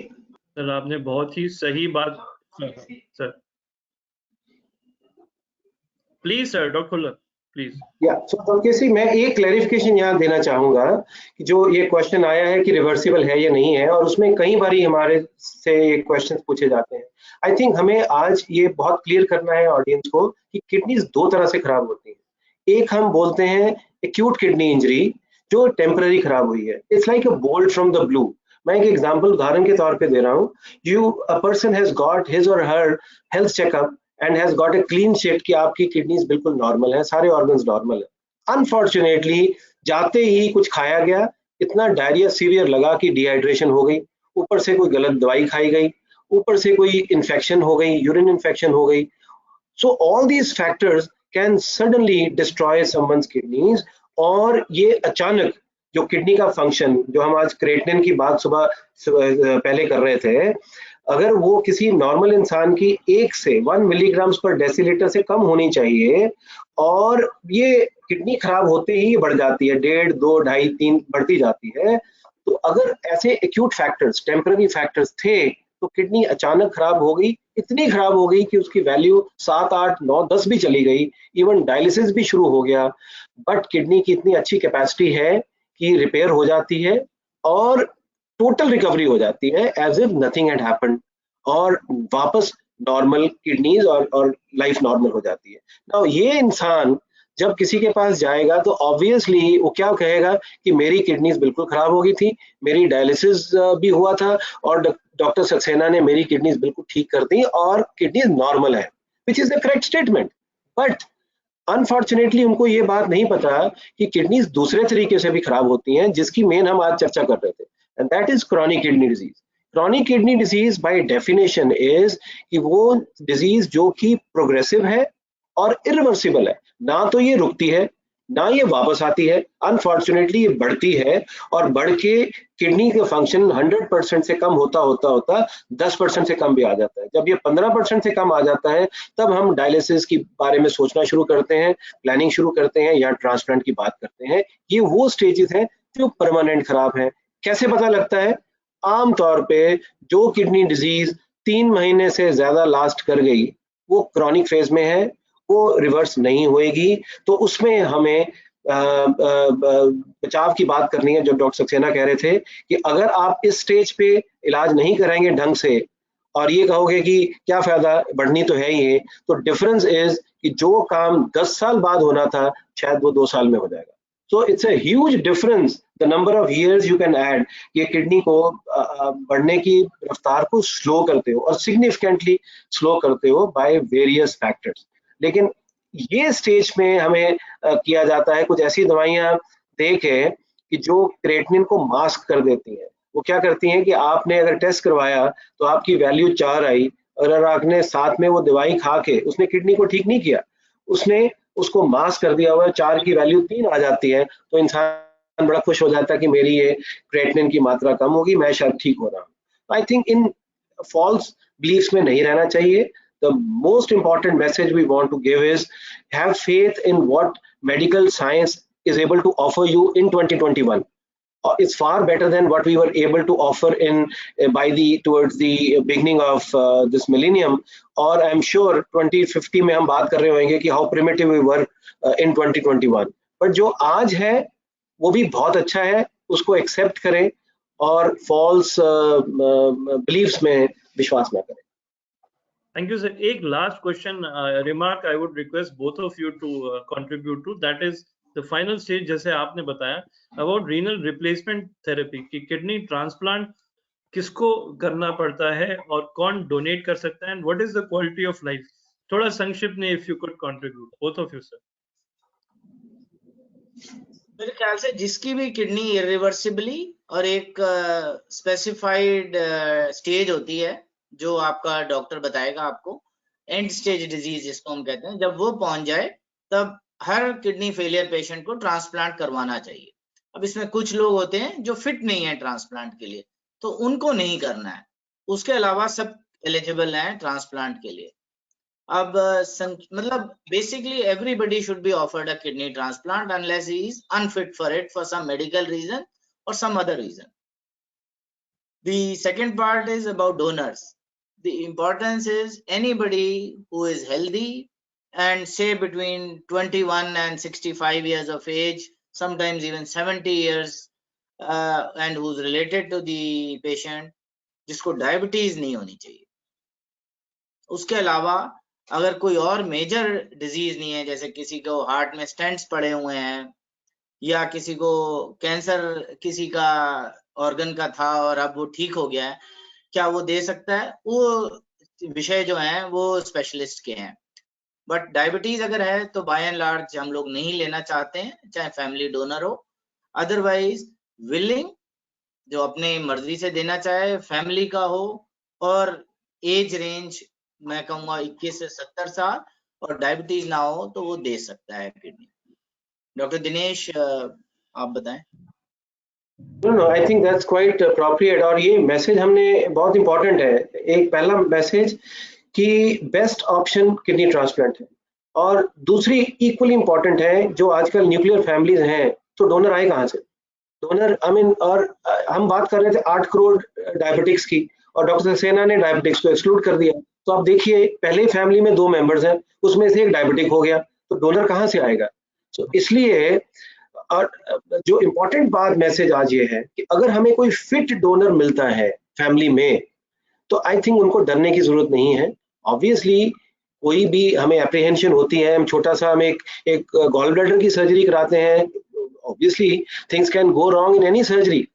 सर आपने बहुत ही सही बात sir. Please sir, doctor Khullar please. So Dr. Kesri, मैं एक क्लैरिफिकेशन यहाँ देना चाहूंगा कि जो ये क्वेश्चन आया है कि रिवर्सिबल है या नहीं है, और उसमें कई बार हमारे से ये क्वेश्चन पूछे जाते हैं। आई थिंक हमें आज ये बहुत क्लियर करना है ऑडियंस को कि किडनीज दो तरह से खराब होती हैं। एक हम बोलते हैं एक्यूट किडनी इंजरी जो टेम्पररी खराब हुई है, it's like a bolt from the blue. मैं एक एग्जांपल उदाहरण के तौर पे दे रहा हूँ। A person has got his or her health checkup and has got a clean sheet कि आपकी किडनीज बिल्कुल नॉर्मल है, सारे ऑर्गन्स नॉर्मल है। अनफॉर्चुनेटली जाते ही कुछ खाया गया, इतना डायरिया सीवियर लगा कि डिहाइड्रेशन हो गई, ऊपर से कोई गलत दवाई खाई गई, ऊपर से कोई इन्फेक्शन हो गई, यूरिन इन्फेक्शन हो गई। So all these factors can suddenly destroy someone's kidneys. और ये अचानक जो किडनी का फंक्शन, जो हम आज क्रिएटिनिन की बात सुबह पहले कर रहे थे, अगर वो किसी नॉर्मल इंसान की 1 से 1 मिलीग्राम्स पर डेसीलीटर से कम होनी चाहिए और ये किडनी खराब होते ही बढ़ जाती है, 1.5, 2, 2.5, 3 बढ़ती जाती है। तो अगर ऐसे एक्यूट फैक्टर्स, टेम्पररी फैक्टर्स थे तो किडनी अचानक खराब हो गई, इतनी खराब हो गई कि उसकी वैल्यू 7, 8, 9, 10 भी चली गई, इवन डायलिसिस भी शुरू हो गया। बट किडनी की इतनी अच्छी कैपेसिटी है कि रिपेयर हो जाती है और टोटल रिकवरी हो जाती है as if nothing had happened, और वापस नॉर्मल किडनीज और लाइफ नॉर्मल हो जाती है। नाउ ये इंसान जब किसी के पास जाएगा तो ऑब्वियसली वो क्या कहेगा कि मेरी किडनीज बिल्कुल खराब हो गई थी, मेरी डायलिसिस भी हुआ था और डॉक्टर सक्सेना ने मेरी किडनीज बिल्कुल ठीक कर दी और किडनीज नॉर्मल है, which is the correct statement. But unfortunately उनको ये बात नहीं पता कि किडनीज दूसरे तरीके से भी खराब होती हैं, जिसकी मेन हम आज चर्चा कर रहे थे, and that is chronic kidney disease. Chronic kidney disease by definition is कि वो डिजीज जो कि प्रोग्रेसिव है और इरिवर्सिबल है। ना तो ये रुकती है, ना ये वापस आती है, अनफॉर्चुनेटली ये बढ़ती है और बढ़ के किडनी का फंक्शन 100% से कम होता होता होता 10% से कम भी आ जाता है। जब ये 15% से कम आ जाता है तब हम डायलिसिस की बारे में सोचना शुरू करते हैं, प्लानिंग शुरू करते हैं या ट्रांसप्लांट की बात करते हैं। ये वो स्टेजेस हैं जो परमानेंट खराब है। कैसे पता लगता है? आमतौर पे जो किडनी डिजीज 3 महीने से ज्यादा लास्ट कर गई वो क्रॉनिक फेज में है, वो रिवर्स नहीं होएगी, तो उसमें हमें बचाव की बात करनी है। जो डॉक्टर सक्सेना कह रहे थे कि अगर आप इस स्टेज पे इलाज नहीं कराएंगे ढंग से और ये कहोगे कि क्या फायदा, बढ़नी तो है ही है, तो डिफरेंस इज कि जो काम 10 साल बाद होना था शायद वो 2 साल में हो जाएगा। So it's a huge difference the number of years you can add. ये किडनी को बढ़ने की रफ्तार को स्लो करते हो और सिग्निफिकेंटली स्लो करते हो बाय वेरियस फैक्टर्स। लेकिन ये स्टेज में हमें किया जाता है, कुछ ऐसी दवाइयां देके कि जो क्रिएटिनिन को मास्क कर देती हैं। वो क्या करती हैं कि आपने अगर टेस्ट करवाया तो आपकी वैल्यू 4 आई और अगर आपने साथ में वो दवाई खा के, उसने किडनी को ठीक नहीं किया, उसने उसको मास्क कर दिया हुआ, 4 की वैल्यू 3 आ जाती है, तो इंसान बड़ा खुश हो जाता है कि मेरी ये क्रिएटिनिन की मात्रा कम होगी, मैं शायद ठीक हो रहा हूँ। आई थिंक इन फॉल्स बिलीफ्स में नहीं रहना चाहिए। The most important message we want to give is have faith in what medical science is able to offer you in 2021. It's far better than what we were able to offer in by the towards the beginning of this millennium, or I'm sure 2050 में हम बात कर रहे होंगे कि how primitive we were in 2021. but जो आज है वो भी बहुत अच्छा है, उसको एक्सेप्ट करें और फॉल्स बिलीव्स में विश्वास ना करें। Thank you, sir. एक last question, remark I would request both of you to contribute to. That is the final stage, जैसे आपने बताया about renal replacement therapy कि kidney transplant किसको करना पड़ता है और कौन डोनेट कर सकता है, and what is the quality of life. थोड़ा संक्षिप्त में if you could contribute, both of you, sir. मेरे ख्याल से जिसकी भी किडनी इरिवर्सिबली और एक स्पेसिफाइड स्टेज होती है जो आपका डॉक्टर बताएगा आपको, एंड स्टेज डिजीज जिसको हम कहते हैं, जब वो पहुंच जाए तब हर किडनी फेलियर पेशेंट को ट्रांसप्लांट करवाना चाहिए। अब इसमें कुछ लोग होते हैं जो फिट नहीं है ट्रांसप्लांट के लिए, तो उनको नहीं करना है। उसके अलावा सब एलिजिबल हैं ट्रांसप्लांट के लिए। अब मतलब basically everybody should be offered a kidney transplant unless he is unfit for it for some medical reason और some other reason. The second part is about donors. The importance is anybody who is healthy and say between 21 and 65 years of age, sometimes even 70 years, and who's related to the patient, जिसको diabetes नहीं होनी चाहिए। उसके अलावा अगर कोई और major disease नहीं है, जैसे किसी को हार्ट में स्टेंट्स पड़े हुए हैं या किसी को कैंसर किसी का ऑर्गन का था और अब वो ठीक हो गया है, क्या वो दे सकता है? वो विषय जो है वो स्पेशलिस्ट के हैं। बट डायबिटीज अगर है तो बाय एंड लार्ज हम लोग नहीं लेना चाहते हैं, चाहे फैमिली डोनर हो। अदरवाइज विलिंग जो अपने मर्जी से देना चाहे, फैमिली का हो, और एज रेंज मैं कहूँगा 21 से 70 साल, और डायबिटीज ना हो तो वो दे सकता है किडनी। डॉक्टर दिनेश आप बताएं। No, I think that's quite appropriate और ये मैसेज हमने बहुत इंपॉर्टेंट है। एक पहला मैसेज कि बेस्ट ऑप्शन किडनी ट्रांसप्लांट है, और दूसरी इक्वली इंपॉर्टेंट है जो आजकल न्यूक्लियर फैमिलीज हैं, तो डोनर आए कहाँ से? डोनर आई मीन, और हम बात कर रहे थे 8 करोड़ डायबिटिक्स की और डॉक्टर सक्सेना ने डायबिटिक्स को एक्सक्लूड कर दिया। तो आप देखिए पहले फैमिली में 2 मेंबर्स हैं, उसमें से एक डायबिटिक हो गया, तो डोनर कहाँ से आएगा? तो इसलिए और जो इम्पोर्टेंट बात मैसेज आज ये है कि अगर हमें कोई फिट डोनर मिलता है फैमिली में, तो आई थिंक उनको डरने की जरूरत नहीं है। ऑब्वियसली कोई भी हमें एप्रीहेंशन होती है, हम छोटा सा हम एक गॉल ब्लैडर की सर्जरी कराते हैं, obviously things can go wrong in any surgery,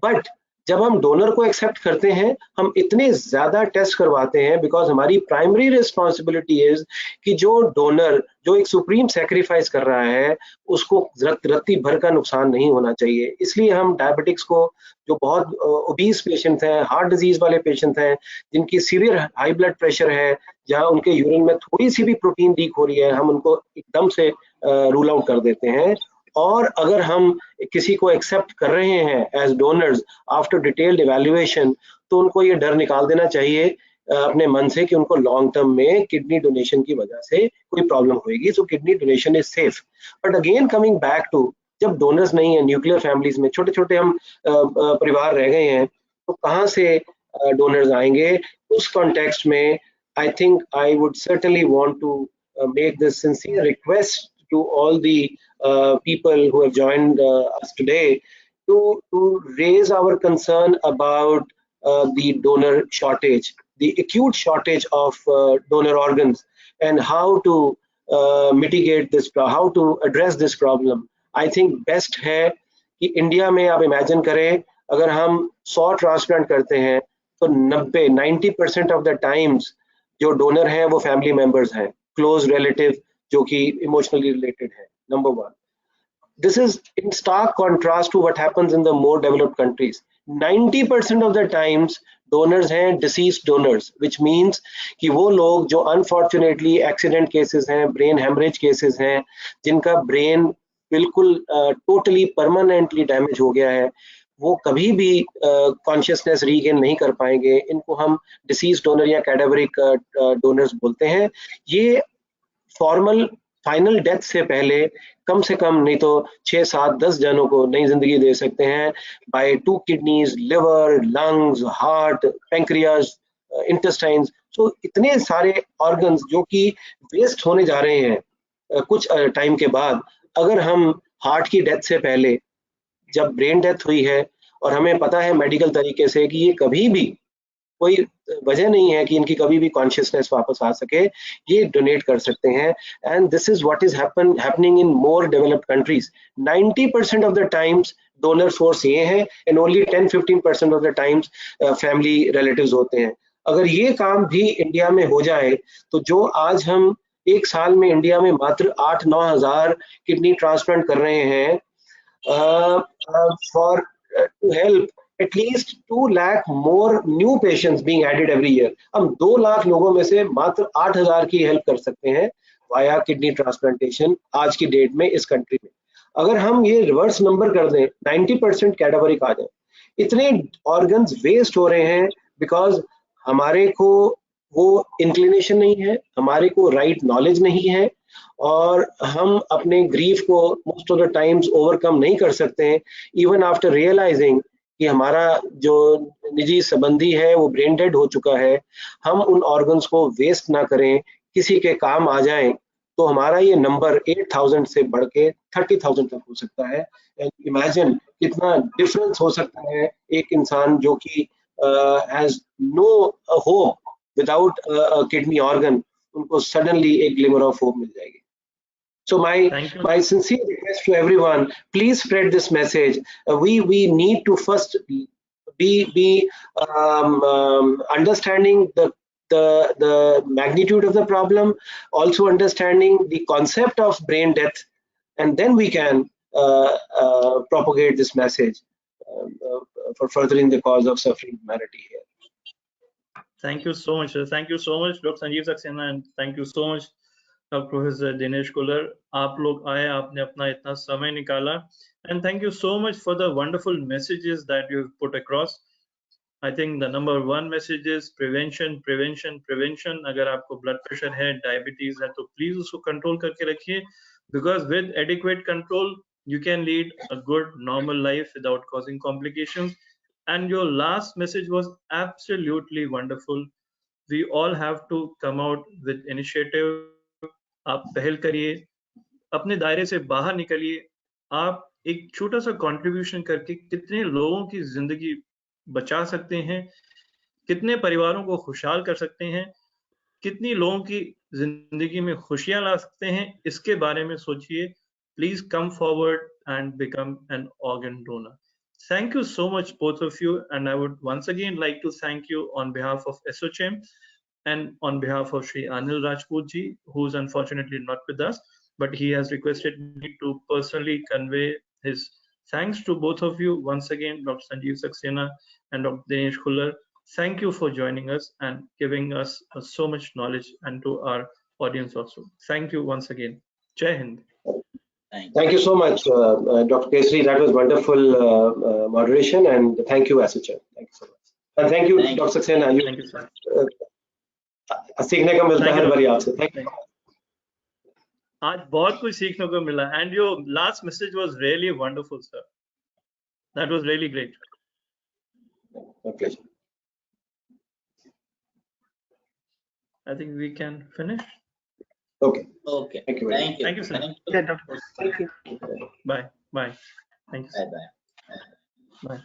but जब हम डोनर को एक्सेप्ट करते हैं हम इतने ज्यादा टेस्ट करवाते हैं, बिकॉज हमारी प्राइमरी रिस्पॉन्सिबिलिटी इज कि जो डोनर जो एक सुप्रीम सेक्रीफाइस कर रहा है उसको रत्ती भर का नुकसान नहीं होना चाहिए। इसलिए हम डायबिटिक्स को, जो बहुत ओबीस पेशेंट्स हैं, हार्ट डिजीज वाले पेशेंट्स हैं, जिनकी सीवियर हाई ब्लड प्रेशर है, जहाँ उनके यूरिन में थोड़ी सी भी प्रोटीन लीक हो रही है, हम उनको एकदम से रूल आउट कर देते हैं। और अगर हम किसी को एक्सेप्ट कर रहे हैं as donors after detailed evaluation, तो उनको ये डर निकाल देना चाहिए अपने मन से कि उनको लॉन्ग टर्म में किडनी डोनेशन की वजह से कोई प्रॉब्लम होगी। So kidney donation is safe. But again coming back to, जब डोनर्स नहीं है, न्यूक्लियर फैमिलीज में छोटे छोटे हम परिवार रह गए हैं, तो कहाँ से डोनर्स आएंगे? उस कॉन्टेक्स्ट में I think I would certainly want to make this sincere request to all the people who have joined us today to raise our concern about the donor shortage, the acute shortage of donor organs, and how to mitigate this, how to address this problem. I think best है कि India में आप imagine करें, अगर हम 100 transplant करते हैं तो 90% ऑफ द टाइम्स जो डोनर हैं वो फैमिली मेंबर्स हैं, क्लोज रिलेटिव जो कि इमोशनली रिलेटेड है। Number one, this is in stark contrast to what happens in the more developed countries. 90% of the times donors हैं deceased donors, which means कि वो लोग जो unfortunately accident cases हैं, brain hemorrhage cases हैं, जिनका brain बिल्कुल totally permanently damage हो गया है, वो कभी भी कॉन्शियसनेस रीगेन नहीं कर पाएंगे। इनको हम डिसीज डोनर या कैडावरिक डोनर्स बोलते हैं। ये फॉर्मल फाइनल डेथ से पहले कम से कम नहीं तो 6, 7, 10 जनों को नई जिंदगी दे सकते हैं by 2 kidneys, liver, lungs, heart, pancreas, intestines. So इतने सारे ऑर्गन्स जो कि वेस्ट होने जा रहे हैं कुछ टाइम के बाद। अगर हम हार्ट की डेथ से पहले, जब ब्रेन डेथ हुई है और हमें पता है मेडिकल तरीके से कि ये कभी भी कोई वजह नहीं है कि इनकी कभी भी कॉन्शियसनेस वापस आ सके, ये डोनेट कर सकते हैं। And this is what is happening in more developed countries. 90% of the times donor source ये हैं and only 10-15% of the times family relatives होते हैं। अगर ये काम भी इंडिया में हो जाए तो जो आज हम एक साल में इंडिया में मात्र 8-9 हजार किडनी ट्रांसप्लांट कर रहे हैं for to help at least 2 lakh more new patients being added every year. हम 2 लाख लोगों में से मात्र 8,000 की हेल्प कर सकते हैं वाया किडनी ट्रांसप्लांटेशन आज की डेट में इस कंट्री में। अगर हम ये रिवर्स नंबर कर दें, 90% कैटागोरिक आ जाए, इतने ऑर्गन्स वेस्ट हो रहे हैं बिकॉज हमारे को वो इंक्लिनेशन नहीं है, हमारे को राइट नॉलेज नहीं है, और हम अपने ग्रीफ को most of the times overcome नहीं कर सकते हैं इवन आफ्टर रियलाइजिंग कि हमारा जो निजी संबंधी है वो ब्रेन डेड हो चुका है। हम उन ऑर्गन्स को वेस्ट ना करें, किसी के काम आ जाएं, तो हमारा ये नंबर 8,000 से बढ़ के 30,000 तक हो सकता है। एंड इमेजिन कितना डिफरेंस हो सकता है एक इंसान जो कि has no hope without kidney organ, उनको सडनली एक ग्लिमर ऑफ होप मिल जाएगी। So my sincere request to everyone, please spread this message. We need to first be understanding the magnitude of the problem, also understanding the concept of brain death, and then we can propagate this message for furthering the cause of suffering humanity here. Thank you so much, sir. Thank you so much, Dr. Sanjeev Saxena, and thank you so much, professor Dinesh cooler. आप लोग आए, आपने अपना इतना समय निकाला, and thank you so much for the wonderful messages that you put across. I think the number 1 message is prevention, prevention, prevention. अगर आपको ब्लड प्रेशर है, डायबिटीज है, तो प्लीज उसको कंट्रोल करके रखिए, because with adequate control you can lead a good normal life without causing complications. And your last message was absolutely wonderful. We all have to come out with initiative. आप पहल करिए, अपने दायरे से बाहर निकलिए। आप एक छोटा सा कंट्रीब्यूशन करके कितने लोगों की जिंदगी बचा सकते हैं, कितने परिवारों को खुशहाल कर सकते हैं, कितनी लोगों की जिंदगी में खुशियां ला सकते हैं, इसके बारे में सोचिए। Please come forward and become an organ donor. Thank you so much, both of you, and I would once again like to thank you on behalf of SOCHM and on behalf of Shri Anil Rajput ji, who is unfortunately not with us, but he has requested me to personally convey his thanks to both of you once again, Dr. Sanjeev Saxena and Dr. Dinesh Kular, Thank you for joining us and giving us so much knowledge, and to our audience also. Thank you once again. Jai Hind. Thank you so much, Dr. Kesri. That was wonderful moderation, and thank you, SHM. Thank you so much. And thank you, Dr. Saxena. Thank you, sir. सीखने को मिलता है हर बारी आपसे. Thank you. आज बहुत कुछ सीखने को मिला, and your last message was really wonderful, sir. That was really great. My pleasure. I think we can finish. Okay. Okay. Thank you very much. Thank you, sir. Yeah, doctor. Thank you. Bye. Bye. Thank you, sir. Bye bye. Bye.